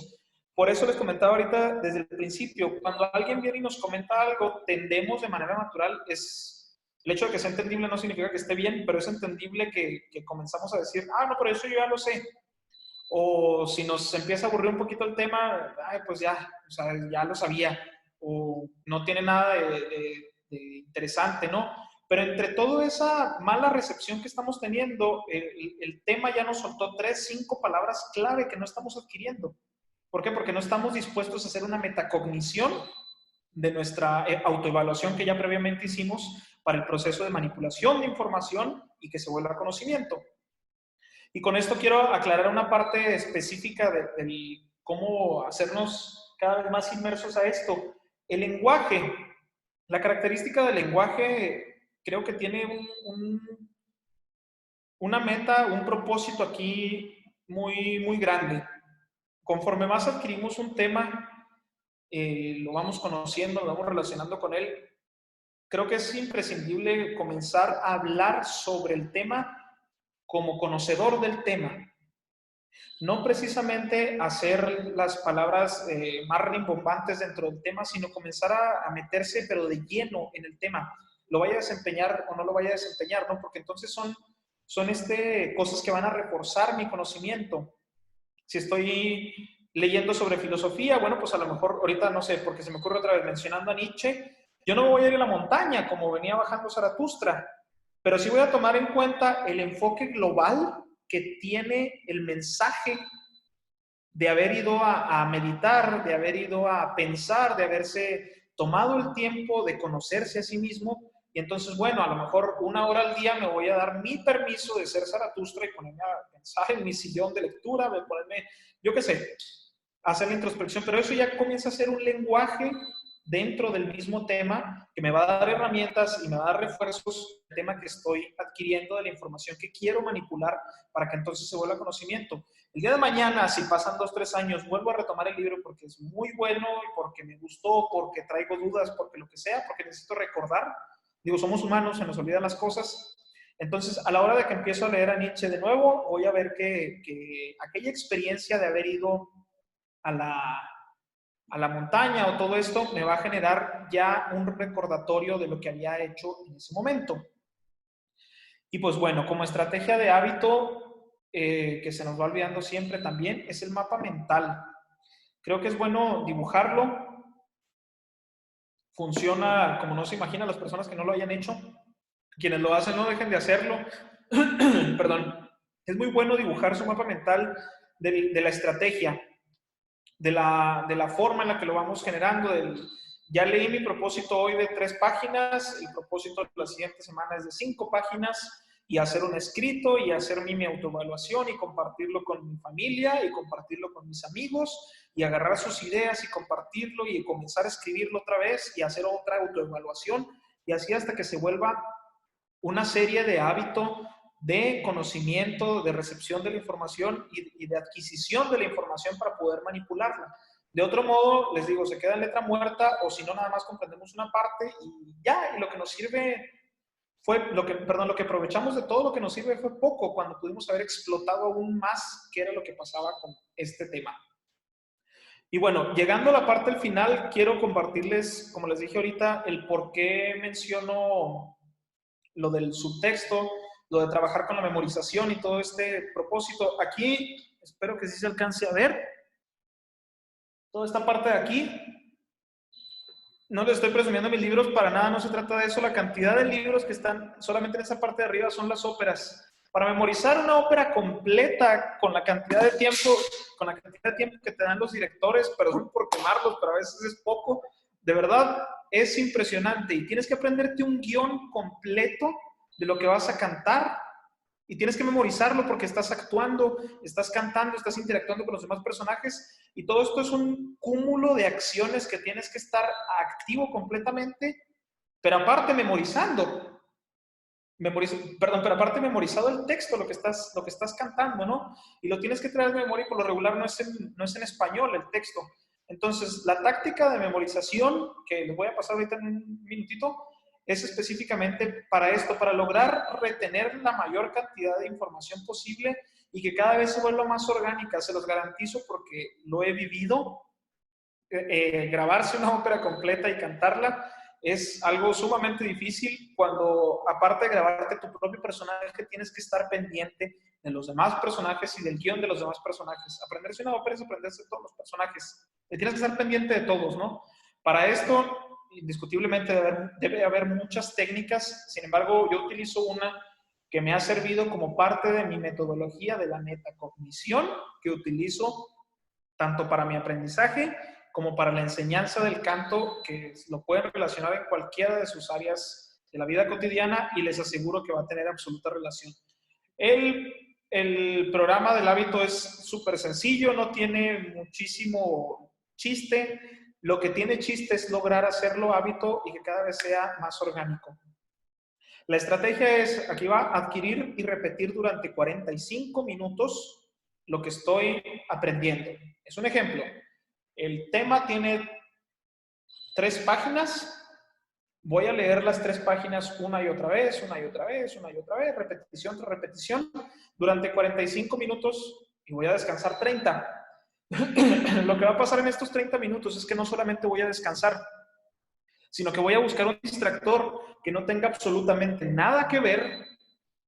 Por eso les comentaba ahorita desde el principio, cuando alguien viene y nos comenta algo, tendemos de manera natural, el hecho de que sea entendible no significa que esté bien, pero es entendible que comenzamos a decir, no, pero eso yo ya lo sé. O si nos empieza a aburrir un poquito el tema, pues ya, o sea, ya lo sabía, o no tiene nada de interesante, ¿no? Pero entre toda esa mala recepción que estamos teniendo, el tema ya nos soltó 3, 5 palabras clave que no estamos adquiriendo. ¿Por qué? Porque no estamos dispuestos a hacer una metacognición de nuestra autoevaluación que ya previamente hicimos para el proceso de manipulación de información y que se vuelva conocimiento. Y con esto quiero aclarar una parte específica de cómo hacernos cada vez más inmersos a esto. El lenguaje, la característica del lenguaje creo que tiene una meta, un propósito aquí muy, muy grande. Conforme más adquirimos un tema, lo vamos conociendo, lo vamos relacionando con él, creo que es imprescindible comenzar a hablar sobre el tema como conocedor del tema. No precisamente hacer las palabras más rimbombantes dentro del tema, sino comenzar a meterse, pero de lleno en el tema. Lo vaya a desempeñar o no lo vaya a desempeñar, ¿no? Porque entonces son cosas que van a reforzar mi conocimiento. Si estoy leyendo sobre filosofía, bueno, pues a lo mejor ahorita, no sé, porque se me ocurre otra vez mencionando a Nietzsche, yo no me voy a ir a la montaña como venía bajando Zaratustra, pero sí voy a tomar en cuenta el enfoque global que tiene el mensaje de haber ido a meditar, de haber ido a pensar, de haberse tomado el tiempo de conocerse a sí mismo. Y entonces, bueno, a lo mejor 1 hora al día me voy a dar mi permiso de ser Zaratustra y ponerme a pensar en mi sillón de lectura, de ponerme, yo qué sé, hacer la introspección, pero eso ya comienza a ser un lenguaje dentro del mismo tema que me va a dar herramientas y me va a dar refuerzos del tema que estoy adquiriendo, de la información que quiero manipular para que entonces se vuelva conocimiento. El día de mañana, si pasan 2, 3 años, vuelvo a retomar el libro porque es muy bueno y porque me gustó, porque traigo dudas, porque lo que sea, porque necesito recordar. Digo, somos humanos, se nos olvidan las cosas. Entonces, a la hora de que empiezo a leer a Nietzsche de nuevo, voy a ver que aquella experiencia de haber ido a la montaña o todo esto me va a generar ya un recordatorio de lo que había hecho en ese momento. Y pues bueno, como estrategia de hábito, que se nos va olvidando siempre también, es el mapa mental. Creo que es bueno dibujarlo. Funciona como no se imagina las personas que no lo hayan hecho. Quienes lo hacen no dejen de hacerlo. Perdón. Es muy bueno dibujar su mapa mental de la estrategia, de la forma en la que lo vamos generando. Ya leí mi propósito hoy de 3 páginas, el propósito de la siguiente semana es de 5 páginas, y hacer un escrito y hacer mi autoevaluación y compartirlo con mi familia y compartirlo con mis amigos y agarrar sus ideas y compartirlo y comenzar a escribirlo otra vez y hacer otra autoevaluación, y así hasta que se vuelva una serie de hábitos de conocimiento, de recepción de la información y de adquisición de la información para poder manipularla. De otro modo, les digo, se queda en letra muerta o si no, nada más comprendemos una parte y ya, y lo que nos sirve fue, lo que aprovechamos de todo lo que nos sirve fue poco cuando pudimos haber explotado aún más qué era lo que pasaba con este tema. Y bueno, llegando a la parte del final, quiero compartirles, como les dije ahorita, el por qué menciono lo del subtexto, lo de trabajar con la memorización y todo este propósito. Aquí, espero que sí se alcance a ver, toda esta parte de aquí, no les estoy presumiendo mis libros, para nada no se trata de eso, la cantidad de libros que están solamente en esa parte de arriba son las óperas. Para memorizar una ópera completa con la cantidad de tiempo, que te dan los directores, perdón por quemarlos, pero a veces es poco, de verdad es impresionante y tienes que aprenderte un guión completo de lo que vas a cantar y tienes que memorizarlo porque estás actuando, estás cantando, estás interactuando con los demás personajes y todo esto es un cúmulo de acciones que tienes que estar activo completamente, pero aparte memorizando. Pero aparte memorizado el texto, lo que estás cantando, ¿no? Y lo tienes que traer de memoria y por lo regular no es en español el texto. Entonces, la táctica de memorización, que les voy a pasar ahorita en un minutito, es específicamente para esto, para lograr retener la mayor cantidad de información posible y que cada vez se vuelva más orgánica. Se los garantizo porque lo he vivido. Grabarse una ópera completa y cantarla es algo sumamente difícil cuando, aparte de grabarte tu propio personaje, tienes que estar pendiente de los demás personajes y del guión de los demás personajes. Aprenderse una ópera es aprenderse todos los personajes. Tienes que estar pendiente de todos, ¿no? Para esto, indiscutiblemente, debe haber muchas técnicas. Sin embargo, yo utilizo una que me ha servido como parte de mi metodología de la metacognición, que utilizo tanto para mi aprendizaje como para la enseñanza del canto, que lo pueden relacionar en cualquiera de sus áreas de la vida cotidiana y les aseguro que va a tener absoluta relación. El programa del hábito es súper sencillo, no tiene muchísimo chiste. Lo que tiene chiste es lograr hacerlo hábito y que cada vez sea más orgánico. La estrategia es, aquí va, adquirir y repetir durante 45 minutos lo que estoy aprendiendo. Es un ejemplo. El tema tiene 3 páginas. Voy a leer las 3 páginas una y otra vez, repetición tras repetición, durante 45 minutos y voy a descansar 30. Lo que va a pasar en estos 30 minutos es que no solamente voy a descansar, sino que voy a buscar un distractor que no tenga absolutamente nada que ver,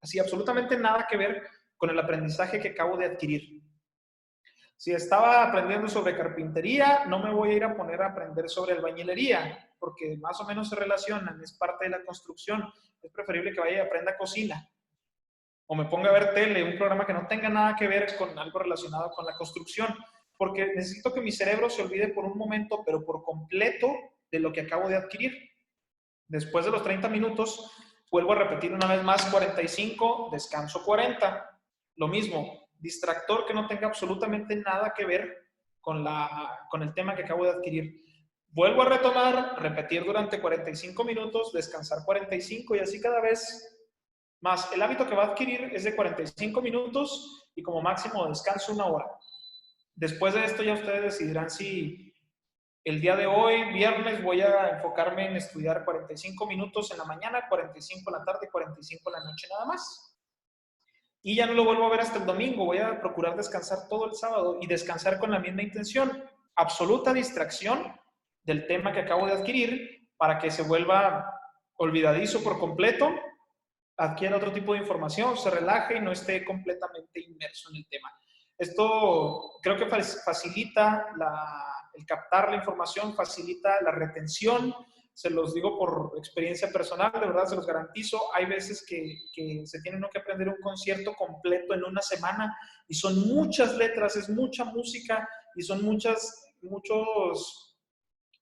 así absolutamente nada que ver con el aprendizaje que acabo de adquirir. Si estaba aprendiendo sobre carpintería, no me voy a ir a poner a aprender sobre albañilería, porque más o menos se relacionan, es parte de la construcción. Es preferible que vaya y aprenda cocina. O me ponga a ver tele, un programa que no tenga nada que ver con algo relacionado con la construcción, porque necesito que mi cerebro se olvide por un momento, pero por completo, de lo que acabo de adquirir. Después de los 30 minutos, vuelvo a repetir una vez más 45, descanso 40. Lo mismo, distractor que no tenga absolutamente nada que ver con el tema que acabo de adquirir. Vuelvo a retomar, repetir durante 45 minutos, descansar 45 y así cada vez más. El hábito que va a adquirir es de 45 minutos y como máximo descanso 1 hora. Después de esto ya ustedes decidirán si el día de hoy, viernes, voy a enfocarme en estudiar 45 minutos en la mañana, 45 en la tarde, 45 en la noche nada más. Y ya no lo vuelvo a ver hasta el domingo. Voy a procurar descansar todo el sábado y descansar con la misma intención. Absoluta distracción del tema que acabo de adquirir para que se vuelva olvidadizo por completo, adquiera otro tipo de información, se relaje y no esté completamente inmerso en el tema. Esto creo que facilita el captar la información, facilita la retención. Se los digo por experiencia personal, de verdad se los garantizo. Hay veces que se tiene que aprender un concierto completo en una semana y son muchas letras, es mucha música y son muchos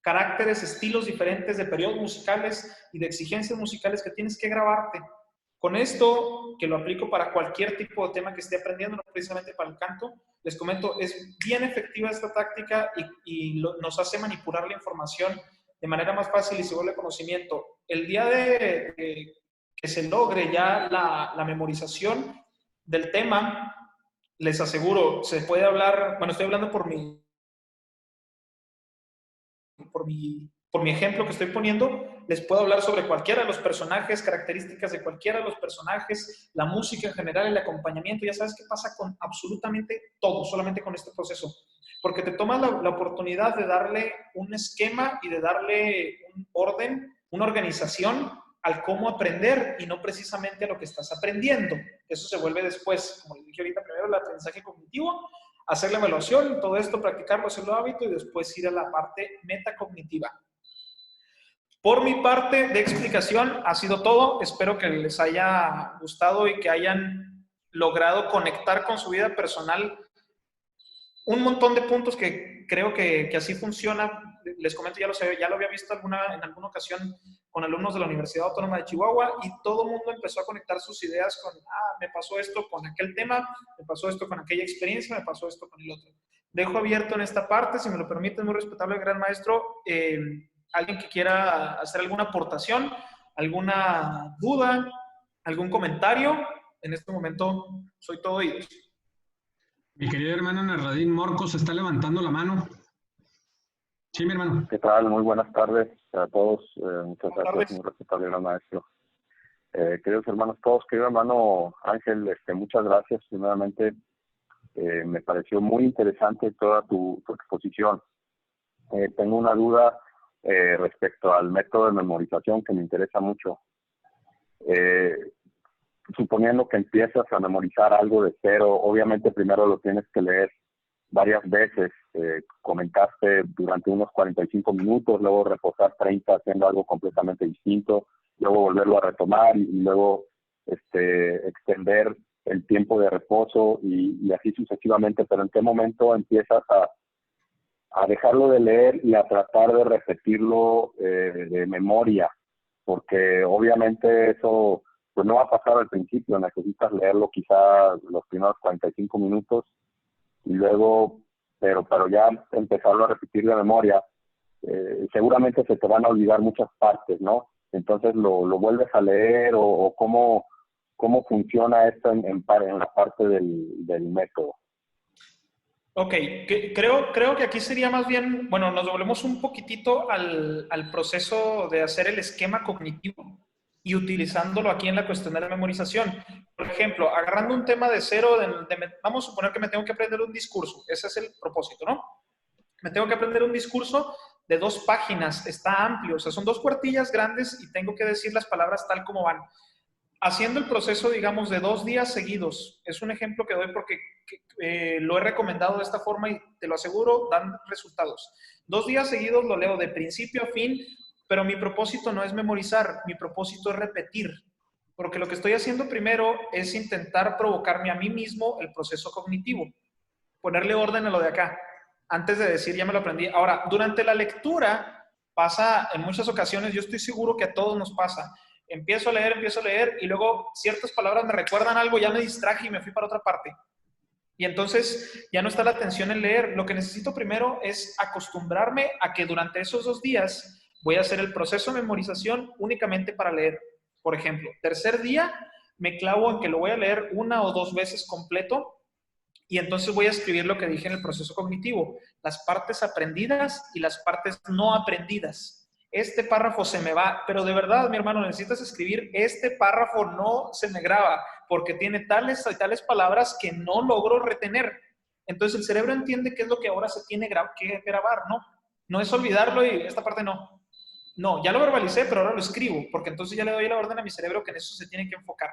caracteres, estilos diferentes de periodos musicales y de exigencias musicales que tienes que grabarte. Con esto, que lo aplico para cualquier tipo de tema que esté aprendiendo, no precisamente para el canto, les comento, es bien efectiva esta táctica y nos hace manipular la información de manera más fácil y se vuelve conocimiento. El día que que se logre ya la memorización del tema, les aseguro, se puede hablar, bueno, estoy hablando por mi ejemplo que estoy poniendo, les puedo hablar sobre cualquiera de los personajes, características de cualquiera de los personajes, la música en general, el acompañamiento. Ya sabes qué pasa con absolutamente todo, solamente con este proceso. Porque te tomas la oportunidad de darle un esquema y de darle un orden, una organización al cómo aprender y no precisamente a lo que estás aprendiendo. Eso se vuelve después, como les dije ahorita, primero el aprendizaje cognitivo, hacer la evaluación, todo esto, practicarlo, hacerlo hábito y después ir a la parte metacognitiva. Por mi parte de explicación ha sido todo. Espero que les haya gustado y que hayan logrado conectar con su vida personal un montón de puntos que creo que así funciona. Les comento, ya lo había visto en alguna ocasión con alumnos de la Universidad Autónoma de Chihuahua y todo el mundo empezó a conectar sus ideas con, me pasó esto con aquel tema, me pasó esto con aquella experiencia, me pasó esto con el otro. Dejo abierto en esta parte, si me lo permiten, muy respetable gran maestro, alguien que quiera hacer alguna aportación, alguna duda, algún comentario, en este momento soy todo oídos. Mi querido hermano Narradín Morcos se está levantando la mano. Sí, mi hermano. ¿Qué tal? Muy buenas tardes a todos. Muchas Buenas gracias, tardes. muy respetable gran maestro. Queridos hermanos todos, querido hermano Ángel, muchas gracias. Primeramente, me pareció muy interesante toda tu exposición. Tengo una duda respecto al método de memorización que me interesa mucho. Suponiendo que empiezas a memorizar algo de cero, obviamente primero lo tienes que leer varias veces. Comentaste durante unos 45 minutos, luego reposar 30 haciendo algo completamente distinto, luego volverlo a retomar y luego extender el tiempo de reposo y así sucesivamente. Pero ¿en qué momento empiezas a dejarlo de leer y a tratar de repetirlo de memoria? Porque obviamente eso pues no va a pasar al principio, necesitas leerlo quizá los primeros 45 minutos y luego, pero ya empezarlo a repetir de memoria, seguramente se te van a olvidar muchas partes, ¿no? Entonces lo vuelves a leer o cómo funciona esto en la parte del método. Ok, creo que aquí sería más bien, bueno, nos volvemos un poquitito al proceso de hacer el esquema cognitivo y utilizándolo aquí en la cuestión de la memorización. Por ejemplo, agarrando un tema de cero, vamos a suponer que me tengo que aprender un discurso, ese es el propósito, ¿no? Me tengo que aprender un discurso de 2 páginas, está amplio, o sea, son 2 cuartillas grandes y tengo que decir las palabras tal como van. Haciendo el proceso, digamos, de 2 días seguidos, es un ejemplo que doy porque lo he recomendado de esta forma y te lo aseguro, dan resultados. 2 días seguidos lo leo de principio a fin, pero mi propósito no es memorizar, mi propósito es repetir, porque lo que estoy haciendo primero es intentar provocarme a mí mismo el proceso cognitivo, ponerle orden a lo de acá, antes de decir ya me lo aprendí. Ahora, durante la lectura pasa en muchas ocasiones, yo estoy seguro que a todos nos pasa, empiezo a leer y luego ciertas palabras me recuerdan algo, ya me distraje y me fui para otra parte. Y entonces ya no está la atención en leer. Lo que necesito primero es acostumbrarme a que durante esos 2 días voy a hacer el proceso de memorización únicamente para leer. Por ejemplo, tercer día me clavo en que lo voy a leer 1 o 2 veces completo y entonces voy a escribir lo que dije en el proceso cognitivo, las partes aprendidas y las partes no aprendidas. Este párrafo se me va, pero de verdad, mi hermano, necesitas escribir, este párrafo no se me graba, porque tiene tales y tales palabras que no logro retener. Entonces el cerebro entiende qué es lo que ahora se tiene que grabar, ¿no? No es olvidarlo y esta parte no. No, ya lo verbalicé, pero ahora lo escribo, porque entonces ya le doy la orden a mi cerebro que en eso se tiene que enfocar.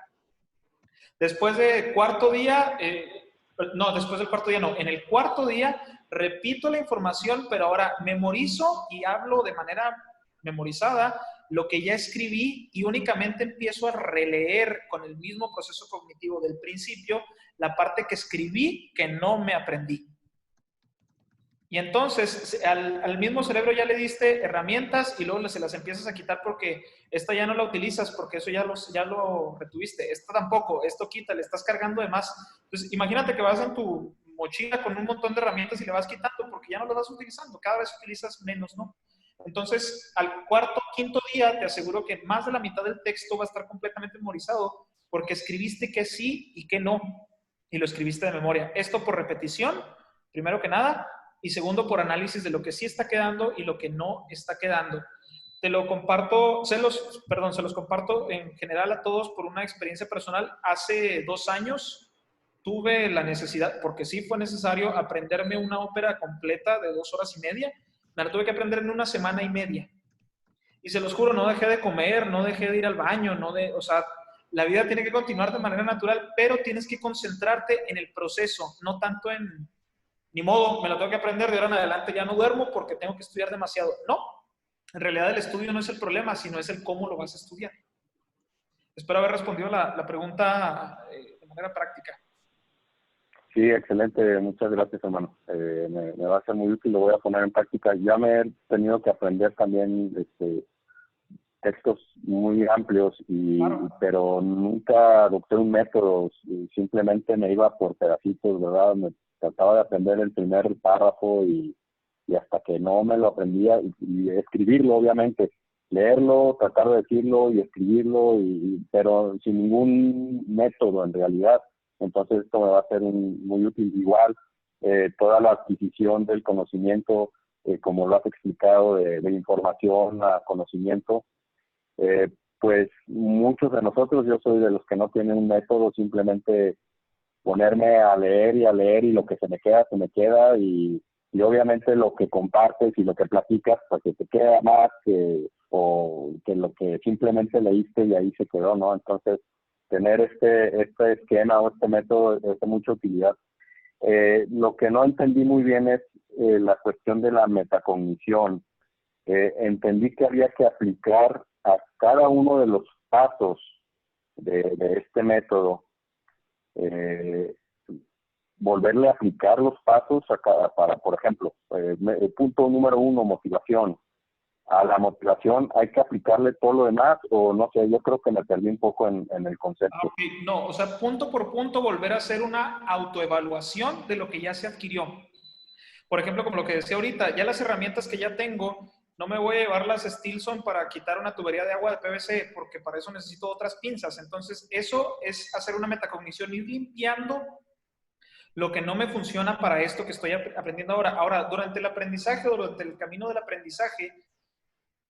Después del cuarto día, en el cuarto día repito la información, pero ahora memorizo y hablo de manera memorizada lo que ya escribí y únicamente empiezo a releer con el mismo proceso cognitivo del principio la parte que escribí que no me aprendí. Y entonces al mismo cerebro ya le diste herramientas y luego se las empiezas a quitar porque esta ya no la utilizas porque eso ya lo retuviste. Esta tampoco, esto quita, le estás cargando de más. Entonces imagínate que vas en tu mochila con un montón de herramientas y le vas quitando porque ya no las vas utilizando. Cada vez utilizas menos, ¿no? Entonces, al cuarto, quinto día, te aseguro que más de la mitad del texto va a estar completamente memorizado porque escribiste que sí y que no, y lo escribiste de memoria. Esto por repetición, primero que nada, y segundo por análisis de lo que sí está quedando y lo que no está quedando. Te lo comparto, se los comparto en general a todos por una experiencia personal. Hace 2 años tuve la necesidad, porque sí fue necesario, aprenderme una ópera completa de 2 horas y media. Me la tuve que aprender en 1 semana y media. Y se los juro, no dejé de comer, no dejé de ir al baño, o sea, la vida tiene que continuar de manera natural, pero tienes que concentrarte en el proceso, no tanto en, ni modo, me lo tengo que aprender, de ahora en adelante ya no duermo porque tengo que estudiar demasiado. No, en realidad el estudio no es el problema, sino es el cómo lo vas a estudiar. Espero haber respondido la pregunta de manera práctica. Sí, excelente. Muchas gracias, hermano. Me va a ser muy útil, lo voy a poner en práctica. Ya me he tenido que aprender también textos muy amplios, Claro. pero nunca adopté un método. Simplemente me iba por pedacitos, ¿verdad? Me trataba de aprender el primer párrafo y hasta que no me lo aprendía, y escribirlo, obviamente. Leerlo, tratar de decirlo y escribirlo, pero sin ningún método en realidad. Entonces esto me va a ser muy útil. Igual, toda la adquisición del conocimiento, como lo has explicado, de información a conocimiento, pues muchos de nosotros, yo soy de los que no tienen un método, simplemente ponerme a leer y lo que se me queda, y obviamente lo que compartes y lo que platicas, pues que te queda más o que lo que simplemente leíste y ahí se quedó, ¿no? Entonces, tener este esquema o este método es de mucha utilidad. Lo que no entendí muy bien es la cuestión de la metacognición. Entendí que había que aplicar a cada uno de los pasos de este método, volverle a aplicar los pasos para, por ejemplo, punto número 1, motivación. A la motivación hay que aplicarle todo lo demás, o no sé, yo creo que me perdí un poco en el concepto. Okay. No, o sea, punto por punto volver a hacer una autoevaluación de lo que ya se adquirió. Por ejemplo, como lo que decía ahorita, ya las herramientas que ya tengo, no me voy a llevar las Stilson para quitar una tubería de agua de PVC, porque para eso necesito otras pinzas. Entonces, eso es hacer una metacognición, ir limpiando lo que no me funciona para esto que estoy aprendiendo ahora. Ahora, durante el aprendizaje, durante el camino del aprendizaje,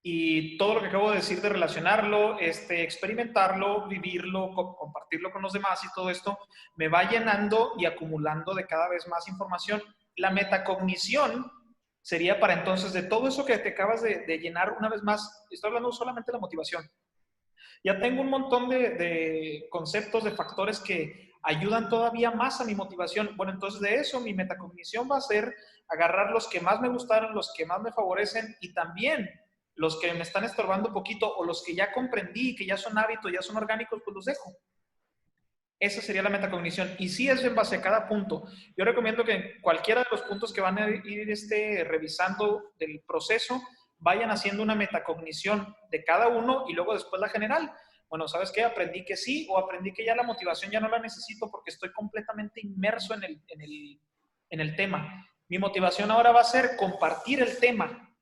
y todo lo que acabo de decir de relacionarlo, experimentarlo, vivirlo, compartirlo con los demás y todo esto, me va llenando y acumulando de cada vez más información. La metacognición sería para entonces de todo eso que te acabas de llenar una vez más, estoy hablando solamente de la motivación. Ya tengo un montón de conceptos, de factores que ayudan todavía más a mi motivación. Bueno, entonces de eso mi metacognición va a ser agarrar los que más me gustaron, los que más me favorecen y también los que me están estorbando un poquito o los que ya comprendí, que ya son hábitos, ya son orgánicos, pues los dejo. Esa sería la metacognición. Y sí es en base a cada punto. Yo recomiendo que en cualquiera de los puntos que van a ir revisando del proceso, vayan haciendo una metacognición de cada uno y luego después la general. Bueno, ¿sabes qué? Aprendí que sí, o aprendí que ya la motivación ya no la necesito porque estoy completamente inmerso en el tema. Mi motivación ahora va a ser compartir el tema,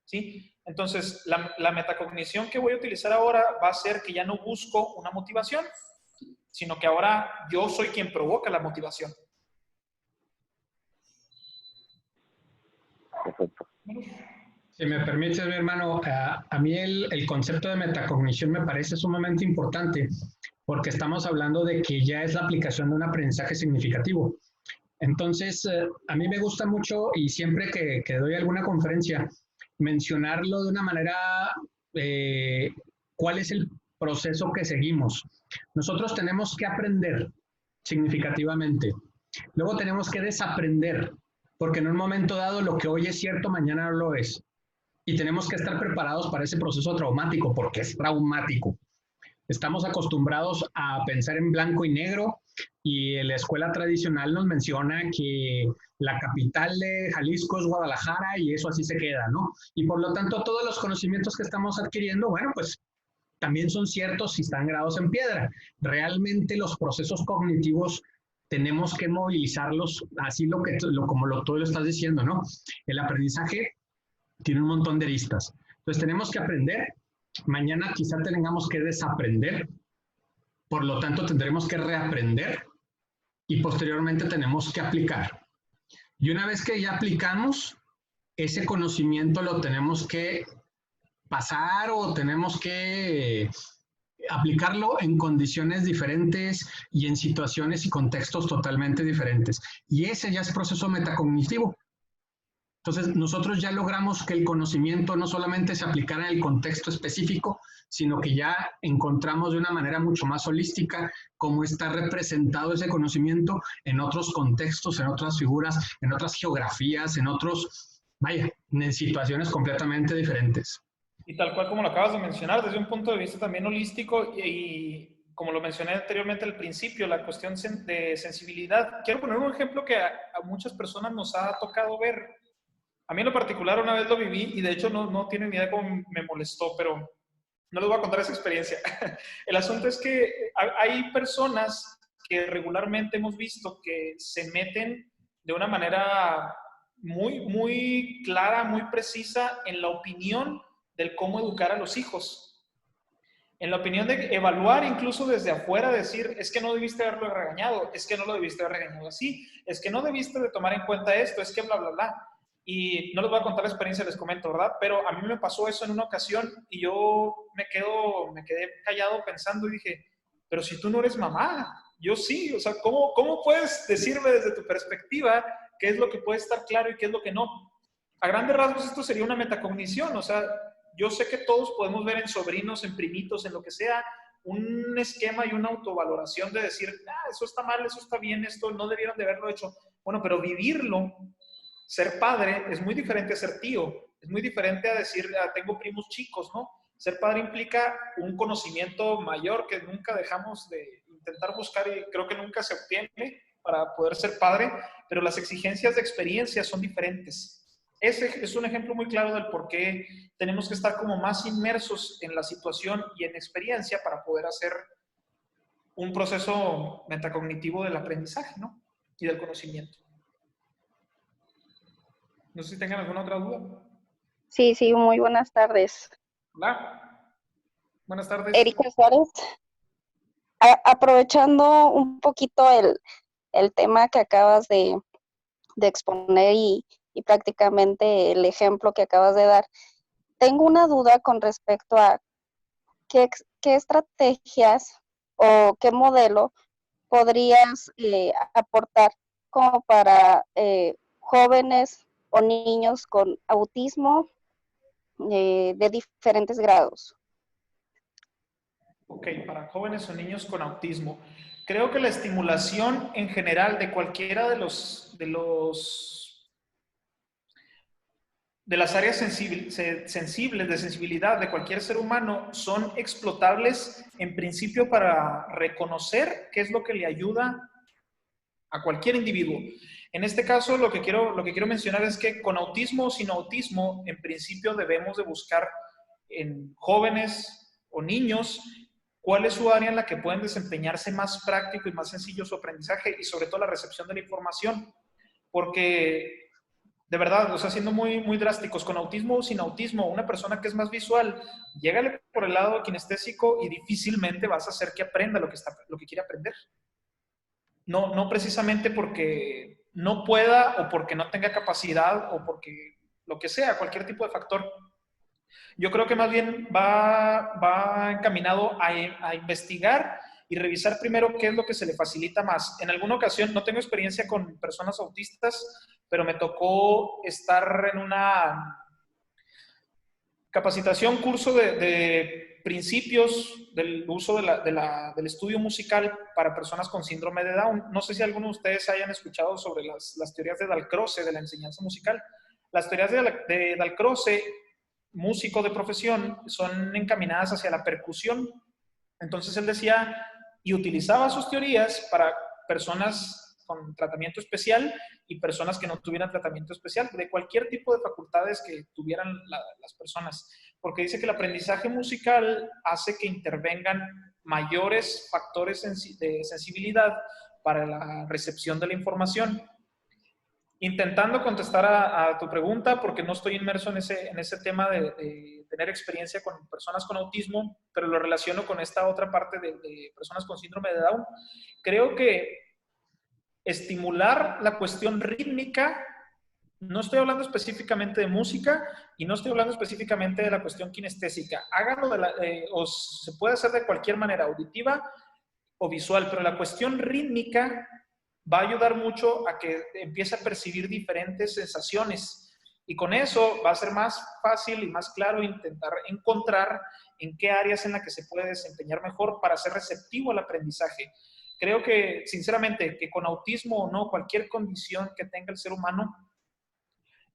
¿sí? Entonces, la metacognición que voy a utilizar ahora va a ser que ya no busco una motivación, sino que ahora yo soy quien provoca la motivación. Perfecto. Si me permites, mi hermano, a mí el concepto de metacognición me parece sumamente importante porque estamos hablando de que ya es la aplicación de un aprendizaje significativo. Entonces, a mí me gusta mucho y siempre que doy alguna conferencia, mencionarlo de una manera, cuál es el proceso que seguimos. Nosotros tenemos que aprender significativamente. Luego tenemos que desaprender, porque en un momento dado lo que hoy es cierto, mañana no lo es. Y tenemos que estar preparados para ese proceso traumático, porque es traumático. Estamos acostumbrados a pensar en blanco y negro y la escuela tradicional nos menciona que la capital de Jalisco es Guadalajara y eso así se queda, ¿no? Y por lo tanto todos los conocimientos que estamos adquiriendo, bueno, pues también son ciertos si están grabados en piedra. Realmente los procesos cognitivos tenemos que movilizarlos, así como tú lo estás diciendo, ¿no? El aprendizaje tiene un montón de aristas. Entonces tenemos que aprender, mañana quizá tengamos que desaprender, por lo tanto tendremos que reaprender y posteriormente tenemos que aplicar. Y una vez que ya aplicamos, ese conocimiento lo tenemos que pasar o tenemos que aplicarlo en condiciones diferentes y en situaciones y contextos totalmente diferentes. Y ese ya es proceso metacognitivo. Entonces, nosotros ya logramos que el conocimiento no solamente se aplicara en el contexto específico, sino que ya encontramos de una manera mucho más holística cómo está representado ese conocimiento en otros contextos, en otras figuras, en otras geografías, en otros, vaya, en situaciones completamente diferentes. Y tal cual como lo acabas de mencionar, desde un punto de vista también holístico como lo mencioné anteriormente al principio, la cuestión de sensibilidad. Quiero poner un ejemplo que a muchas personas nos ha tocado ver. A mí en lo particular una vez lo viví y de hecho no tienen ni idea cómo me molestó, pero no les voy a contar esa experiencia. El asunto es que hay personas que regularmente hemos visto que se meten de una manera muy clara, muy precisa en la opinión del cómo educar a los hijos. En la opinión de evaluar incluso desde afuera, decir, es que no debiste haberlo regañado, es que no lo debiste haber regañado así, es que no debiste de tomar en cuenta esto, es que bla, bla, bla. Y no les voy a contar la experiencia, les comento, ¿verdad? Pero a mí me pasó eso en una ocasión y yo me quedé callado pensando y dije, pero si tú no eres mamá, yo sí, o sea, ¿cómo puedes decirme desde tu perspectiva qué es lo que puede estar claro y qué es lo que no? A grandes rasgos esto sería una metacognición, o sea, yo sé que todos podemos ver en sobrinos, en primitos, en lo que sea, un esquema y una autovaloración de decir, eso está mal, eso está bien, esto no debieron de haberlo hecho. Bueno, pero vivirlo, ser padre, es muy diferente a ser tío, es muy diferente a decir, tengo primos chicos, ¿no? Ser padre implica un conocimiento mayor que nunca dejamos de intentar buscar y creo que nunca se obtiene para poder ser padre, pero las exigencias de experiencia son diferentes. Ese es un ejemplo muy claro del por qué tenemos que estar como más inmersos en la situación y en experiencia para poder hacer un proceso metacognitivo del aprendizaje, ¿no? Y del conocimiento. No sé si tengan alguna otra duda. Sí, muy buenas tardes. Hola. Buenas tardes. Erika Suárez. Aprovechando un poquito el tema que acabas de exponer y prácticamente el ejemplo que acabas de dar, tengo una duda con respecto a qué estrategias o qué modelo podrías aportar como para jóvenes o niños con autismo de diferentes grados. Ok, para jóvenes o niños con autismo. Creo que la estimulación en general de cualquiera de las áreas sensibles de sensibilidad de cualquier ser humano son explotables en principio para reconocer qué es lo que le ayuda a cualquier individuo. En este caso, lo que quiero mencionar es que con autismo o sin autismo, en principio debemos de buscar en jóvenes o niños cuál es su área en la que pueden desempeñarse más práctico y más sencillo su aprendizaje y sobre todo la recepción de la información. Porque de verdad, o sea, siendo muy drásticos, con autismo o sin autismo, una persona que es más visual, llégale por el lado kinestésico y difícilmente vas a hacer que aprenda lo que quiere aprender. No precisamente porque no pueda o porque no tenga capacidad o porque lo que sea, cualquier tipo de factor. Yo creo que más bien va encaminado a investigar y revisar primero qué es lo que se le facilita más. En alguna ocasión, no tengo experiencia con personas autistas, pero me tocó estar en una capacitación, curso de principios del uso del estudio musical para personas con síndrome de Down. No sé si algunos de ustedes hayan escuchado sobre las teorías de Dalcroze, de la enseñanza musical. Las teorías de Dalcroze, músico de profesión, son encaminadas hacia la percusión. Entonces él decía y utilizaba sus teorías para personas con tratamiento especial y personas que no tuvieran tratamiento especial, de cualquier tipo de facultades que tuvieran las personas, porque dice que el aprendizaje musical hace que intervengan mayores factores de sensibilidad para la recepción de la información. Intentando contestar a tu pregunta, porque no estoy inmerso en ese tema de tener experiencia con personas con autismo, pero lo relaciono con esta otra parte de personas con síndrome de Down. Creo que estimular la cuestión rítmica, no estoy hablando específicamente de música y no estoy hablando específicamente de la cuestión kinestésica. Háganlo o se puede hacer de cualquier manera, auditiva o visual, pero la cuestión rítmica va a ayudar mucho a que empiece a percibir diferentes sensaciones. Y con eso va a ser más fácil y más claro intentar encontrar en qué áreas en las que se puede desempeñar mejor para ser receptivo al aprendizaje. Creo que, sinceramente, que con autismo o no, cualquier condición que tenga el ser humano,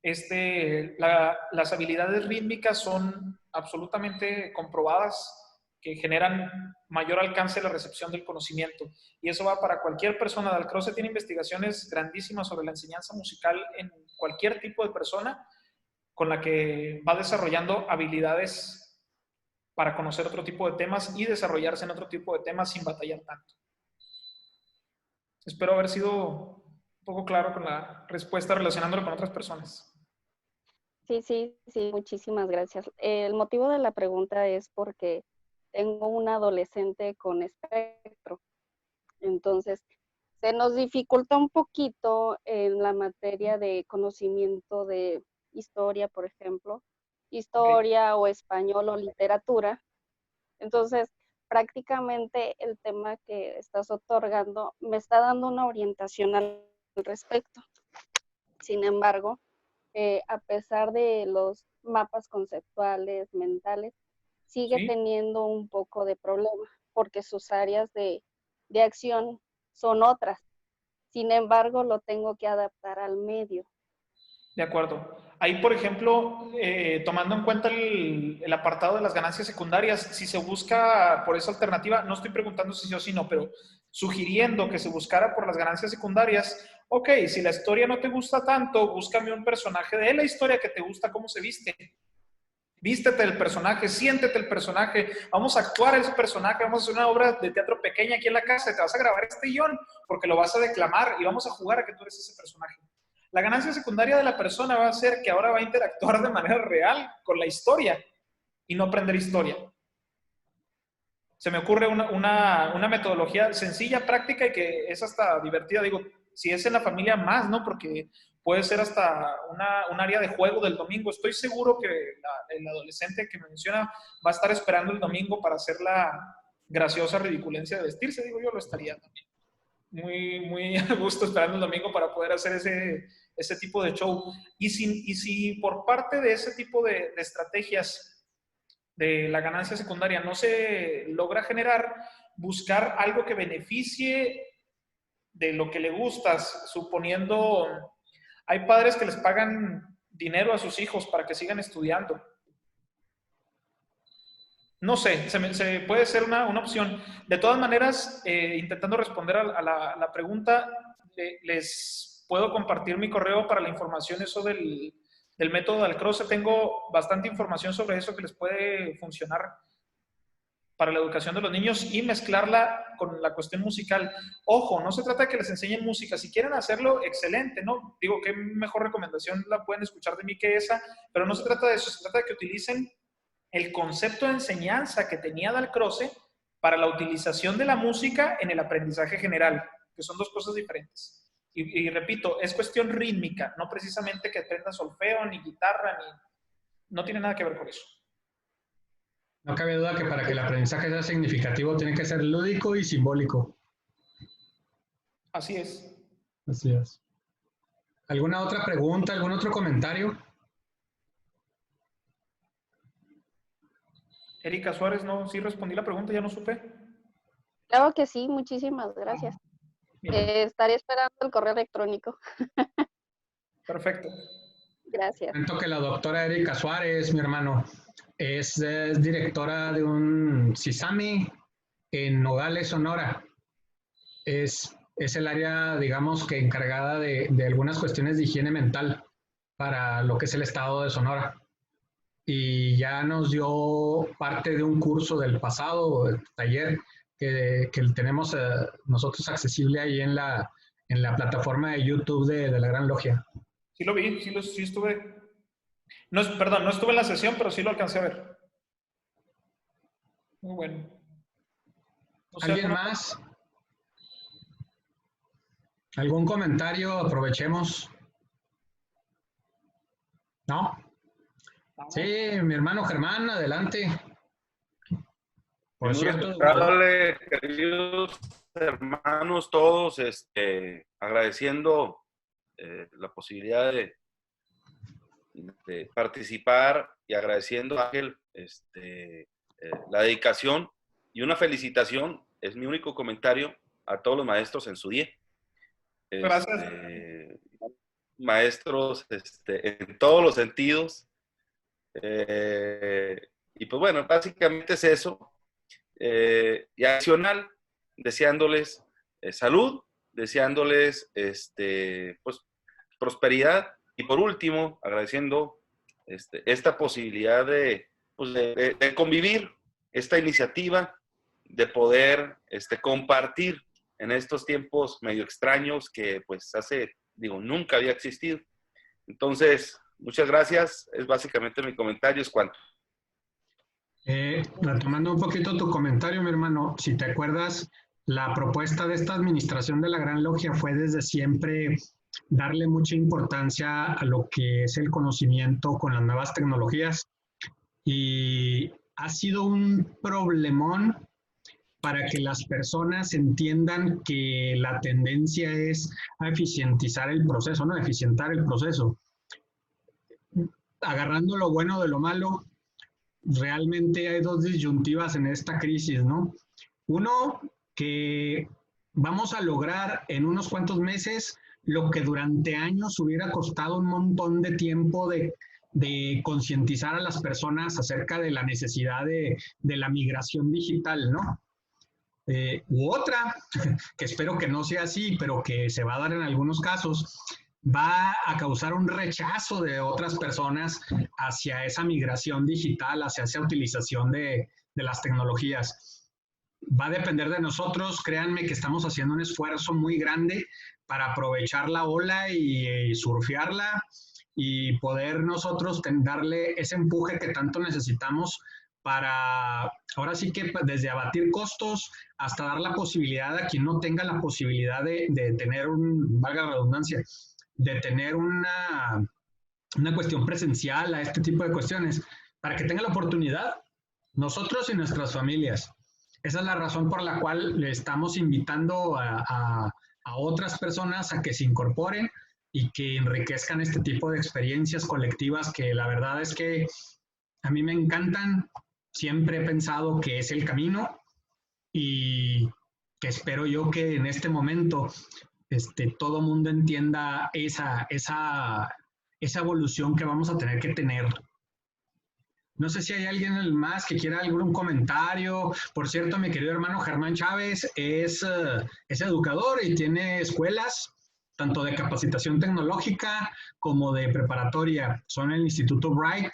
las habilidades rítmicas son absolutamente comprobadas que generan mayor alcance de la recepción del conocimiento. Y eso va para cualquier persona. Dalcroze tiene investigaciones grandísimas sobre la enseñanza musical en cualquier tipo de persona con la que va desarrollando habilidades para conocer otro tipo de temas y desarrollarse en otro tipo de temas sin batallar tanto. Espero haber sido un poco claro con la respuesta relacionándolo con otras personas. Sí, muchísimas gracias. El motivo de la pregunta es porque tengo un adolescente con espectro. Entonces, se nos dificulta un poquito en la materia de conocimiento de historia, por ejemplo, historia o español o literatura. Entonces, prácticamente el tema que estás otorgando me está dando una orientación al respecto. Sin embargo, a pesar de los mapas conceptuales, mentales, sigue teniendo un poco de problema, porque sus áreas de acción son otras. Sin embargo, lo tengo que adaptar al medio. De acuerdo. Ahí, por ejemplo, tomando en cuenta el apartado de las ganancias secundarias, si se busca por esa alternativa, no estoy preguntando si sí o si no, pero sugiriendo que se buscara por las ganancias secundarias, ok, si la historia no te gusta tanto, búscame un personaje de la historia que te gusta cómo se viste. Vístete el personaje, siéntete el personaje, vamos a actuar ese personaje, vamos a hacer una obra de teatro pequeña aquí en la casa, te vas a grabar este guión porque lo vas a declamar y vamos a jugar a que tú eres ese personaje. La ganancia secundaria de la persona va a ser que ahora va a interactuar de manera real con la historia y no aprender historia. Se me ocurre una metodología sencilla, práctica y que es hasta divertida. Digo, si es en la familia más, ¿no? Porque puede ser hasta un área de juego del domingo. Estoy seguro que el adolescente que me menciona va a estar esperando el domingo para hacer la graciosa ridiculencia de vestirse. Digo, yo lo estaría también. Muy a gusto esperando el domingo para poder hacer ese tipo de show. Y si por parte de ese tipo de estrategias de la ganancia secundaria no se logra generar, buscar algo que beneficie de lo que le gustas, suponiendo, hay padres que les pagan dinero a sus hijos para que sigan estudiando. No sé, se puede ser una opción. De todas maneras, intentando responder a la pregunta, les puedo compartir mi correo para la información, eso del método Dalcroze. Tengo bastante información sobre eso que les puede funcionar para la educación de los niños y mezclarla con la cuestión musical. Ojo, no se trata de que les enseñen música. Si quieren hacerlo, excelente, ¿no? Digo, qué mejor recomendación la pueden escuchar de mí que esa, pero no se trata de eso. Se trata de que utilicen el concepto de enseñanza que tenía Dalcroze para la utilización de la música en el aprendizaje general, que son dos cosas diferentes. Y repito, es cuestión rítmica, no precisamente que aprendan solfeo, ni guitarra, no tiene nada que ver con eso. No cabe duda que para que el aprendizaje sea significativo tiene que ser lúdico y simbólico. Así es. Así es. ¿Alguna otra pregunta, algún otro comentario? Erika Suárez, no, sí respondí la pregunta, ya no supe. Claro que sí, muchísimas gracias. Estaré esperando el correo electrónico. Perfecto. Gracias. Siento que la doctora Erika Suárez, mi hermano, es directora de un CISAMI en Nogales, Sonora. Es el área, digamos, que encargada de algunas cuestiones de higiene mental para lo que es el estado de Sonora. Y ya nos dio parte de un curso del pasado, el taller, que tenemos nosotros accesible ahí en la en la plataforma de YouTube de la Gran Logia. Sí lo vi, sí estuve. No, perdón, no estuve en la sesión, pero sí lo alcancé a ver. Muy bueno. O sea, ¿Alguien más? ¿Algún comentario? Aprovechemos. ¿No? Sí, mi hermano Germán, adelante. Por Muy cierto, respetable, queridos hermanos todos, agradeciendo la posibilidad de participar y agradeciendo a Ángel la dedicación y una felicitación, es mi único comentario a todos los maestros en su día. Gracias. Maestros en todos los sentidos. Y pues bueno, básicamente es eso. Y adicional, deseándoles salud, deseándoles pues, prosperidad y por último, agradeciendo esta posibilidad pues, de convivir, esta iniciativa de poder compartir en estos tiempos medio extraños que pues nunca había existido. Entonces, muchas gracias, es básicamente mi comentario, es cuanto. Retomando un poquito tu comentario, mi hermano, si te acuerdas, la propuesta de esta administración de la Gran Logia fue desde siempre darle mucha importancia a lo que es el conocimiento con las nuevas tecnologías y ha sido un problemón para que las personas entiendan que la tendencia es a eficientizar el proceso, ¿no? Eficientar el proceso. Agarrando lo bueno de lo malo, realmente hay dos disyuntivas en esta crisis, ¿no? Uno, que vamos a lograr en unos cuantos meses lo que durante años hubiera costado un montón de tiempo de concientizar a las personas acerca de la necesidad de la migración digital, ¿no? U otra, que espero que no sea así, pero que se va a dar en algunos casos, va a causar un rechazo de otras personas hacia esa migración digital, hacia esa utilización de las tecnologías. Va a depender de nosotros, créanme que estamos haciendo un esfuerzo muy grande para aprovechar la ola y surfearla y poder nosotros darle ese empuje que tanto necesitamos para, ahora sí que desde abatir costos hasta dar la posibilidad a quien no tenga la posibilidad de tener valga la redundancia, de tener una cuestión presencial a este tipo de cuestiones, para que tenga la oportunidad, nosotros y nuestras familias. Esa es la razón por la cual le estamos invitando a otras personas a que se incorporen y que enriquezcan este tipo de experiencias colectivas que la verdad es que a mí me encantan. Siempre he pensado que es el camino y que espero yo que en este momento todo mundo entienda esa evolución que vamos a tener que tener. No sé si hay alguien más que quiera algún comentario. Por cierto, mi querido hermano Germán Chávez es educador y tiene escuelas, tanto de capacitación tecnológica como de preparatoria. Son el Instituto Bright.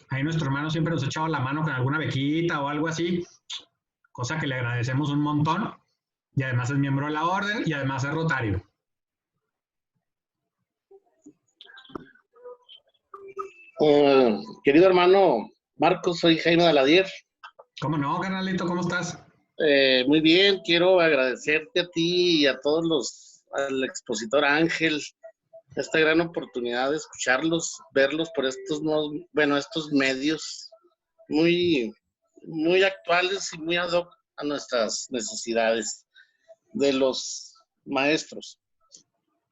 Ahí nuestro hermano siempre nos ha echado la mano con alguna bequita o algo así, cosa que le agradecemos un montón. Y además es miembro de la orden y además es rotario. Querido hermano Marcos, soy Jaime Daladier. ¿Cómo no, carnalito? ¿Cómo estás? Muy bien, quiero agradecerte a ti y a todos al expositor Ángel, esta gran oportunidad de escucharlos, verlos por estos medios muy, muy actuales y muy ad hoc a nuestras necesidades de los maestros.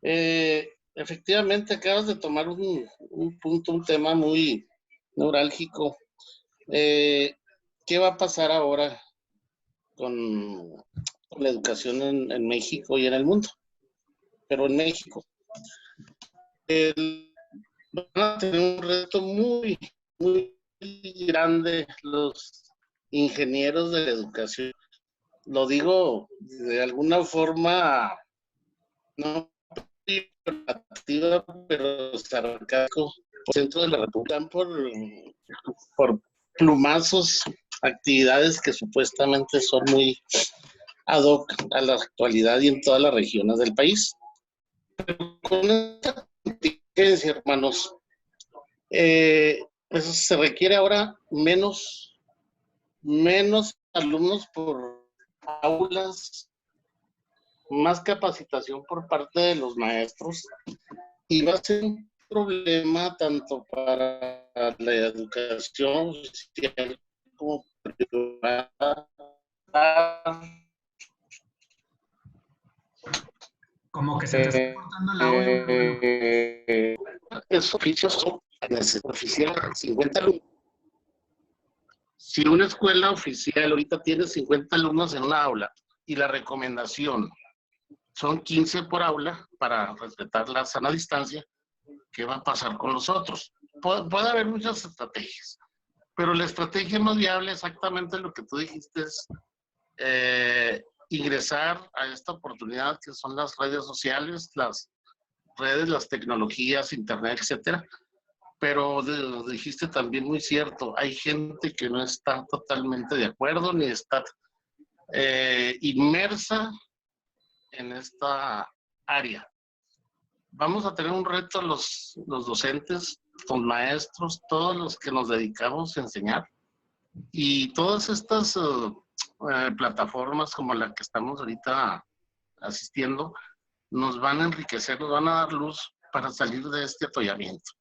Efectivamente, acabas de tomar un punto, un tema muy neurálgico. ¿Qué va a pasar ahora con la educación en México y en el mundo? Pero en México van a tener un reto muy, muy grande los ingenieros de la educación. Lo digo de alguna forma, no activa, pero sarcástico, por centro de la República, por plumazos, actividades que supuestamente son muy ad hoc a la actualidad y en todas las regiones del país. Con esta contingencia, hermanos, pues se requiere ahora menos alumnos por aulas, más capacitación por parte de los maestros, y va a ser un problema tanto para la educación oficial como privada. Como que se te está cortando el audio, mi hermano. Esos oficios son oficial 50 alumnos. Si una escuela oficial ahorita tiene 50 alumnos en una aula y la recomendación son 15 por aula para respetar la sana distancia, ¿qué va a pasar con los otros? Puede haber muchas estrategias, pero la estrategia más viable, exactamente lo que tú dijiste, es ingresar a esta oportunidad que son las redes sociales, las redes, las tecnologías, internet, etcétera. Pero dijiste también muy cierto, hay gente que no está totalmente de acuerdo ni está inmersa en esta área. Vamos a tener un reto los docentes, los maestros, todos los que nos dedicamos a enseñar, y todas estas plataformas como la que estamos ahorita asistiendo nos van a enriquecer, nos van a dar luz para salir de este atollamiento.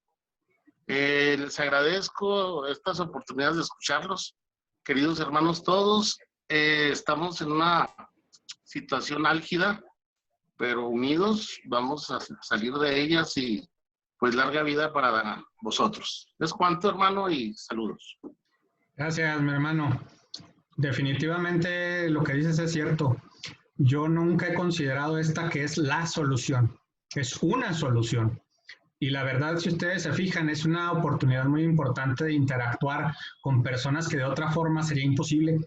Les agradezco estas oportunidades de escucharlos, queridos hermanos todos. Estamos en una situación álgida, pero unidos vamos a salir de ellas, y pues larga vida para vosotros. Es cuanto, hermano, y saludos. Gracias, mi hermano. Definitivamente lo que dices es cierto. Yo nunca he considerado esta que es la solución. Es una solución. Y la verdad, si ustedes se fijan, es una oportunidad muy importante de interactuar con personas que de otra forma sería imposible.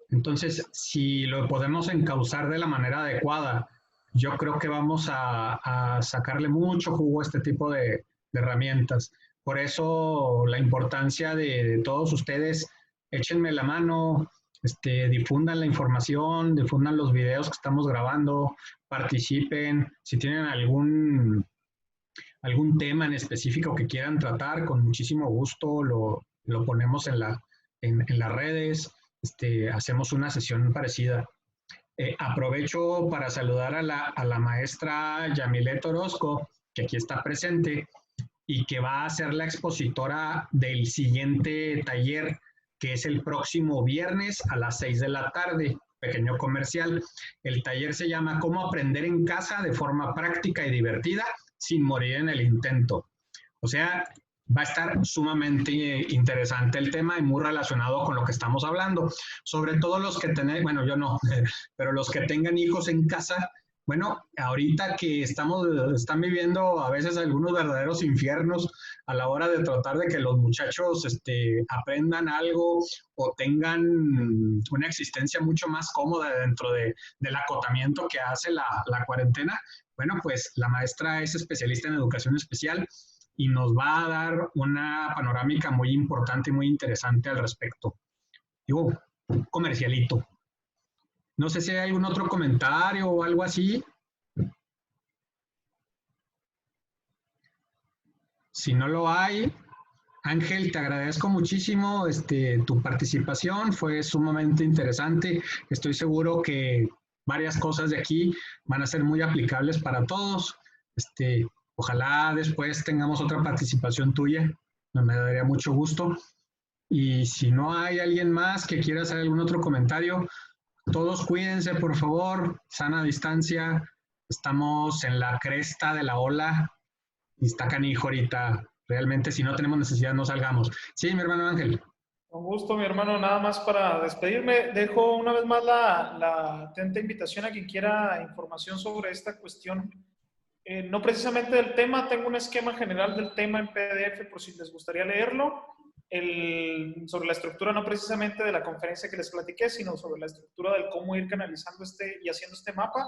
Entonces, si lo podemos encauzar de la manera adecuada, yo creo que vamos a sacarle mucho jugo a este tipo de herramientas. Por eso la importancia de todos ustedes, échenme la mano, difundan la información, difundan los videos que estamos grabando, participen. Si tienen algún tema en específico que quieran tratar, con muchísimo gusto lo ponemos en las redes, hacemos una sesión parecida. Aprovecho para saludar a la maestra Yamilet Orozco, que aquí está presente y que va a ser la expositora del siguiente taller, que es el próximo viernes a las 6 de la tarde, pequeño comercial. El taller se llama ¿Cómo aprender en casa de forma práctica y divertida sin morir en el intento? O sea, va a estar sumamente interesante el tema y muy relacionado con lo que estamos hablando. Sobre todo los que tienen, bueno, yo no, pero los que tengan hijos en casa, bueno, ahorita que están viviendo a veces algunos verdaderos infiernos a la hora de tratar de que los muchachos aprendan algo o tengan una existencia mucho más cómoda dentro del acotamiento que hace la cuarentena. Bueno, pues la maestra es especialista en educación especial y nos va a dar una panorámica muy importante y muy interesante al respecto. Digo, comercialito. No sé si hay algún otro comentario o algo así. Si no lo hay, Ángel, te agradezco muchísimo tu participación, fue sumamente interesante. Estoy seguro que varias cosas de aquí van a ser muy aplicables para todos. Ojalá después tengamos otra participación tuya, me daría mucho gusto. Y si no hay alguien más que quiera hacer algún otro comentario, todos cuídense, por favor, sana distancia. Estamos en la cresta de la ola y está canijo ahorita. Realmente, si no tenemos necesidad, no salgamos. Sí, mi hermano Ángel. Con gusto, mi hermano. Nada más para despedirme, dejo una vez más la atenta invitación a quien quiera información sobre esta cuestión. No precisamente del tema, tengo un esquema general del tema en PDF por si les gustaría leerlo. Sobre la estructura, no precisamente de la conferencia que les platiqué, sino sobre la estructura del cómo ir canalizando y haciendo este mapa,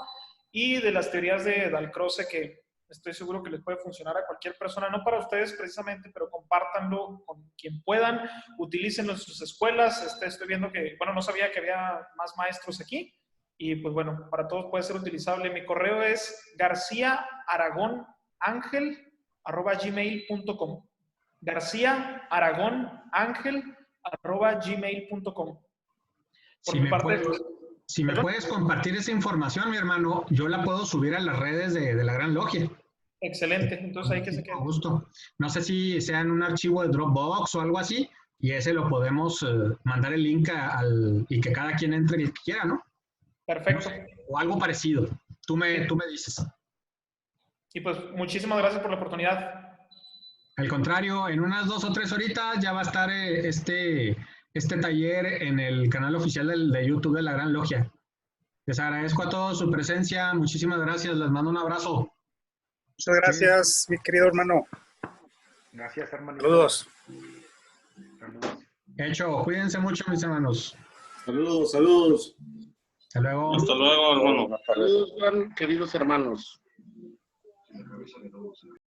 y de las teorías de Dalcroze, que estoy seguro que les puede funcionar a cualquier persona, no para ustedes precisamente, pero compártanlo con quien puedan, utilícenlo en sus escuelas. Estoy viendo que, bueno, no sabía que había más maestros aquí, Y pues bueno, para todos puede ser utilizable. Mi correo es garciaaragonangel@gmail.com. garciaaragonangel@gmail.com. Si me puedes compartir esa información, mi hermano, yo la puedo subir a las redes de la Gran Logia. Excelente, entonces ahí que se quede. Con gusto. No sé si sea en un archivo de Dropbox o algo así, y ese lo podemos mandar el link y que cada quien entre el que quiera, ¿no? Perfecto. O algo parecido. Tú me dices. Y pues muchísimas gracias por la oportunidad. Al contrario, en unas 2 o 3 horitas ya va a estar este taller en el canal oficial de YouTube de la Gran Logia. Les agradezco a todos su presencia. Muchísimas gracias. Les mando un abrazo. Muchas gracias, mi querido hermano. Gracias, hermano. Saludos. Hecho, cuídense mucho, mis hermanos. Saludos, saludos. Hasta luego. Hasta luego, hermano. Saludos, queridos hermanos.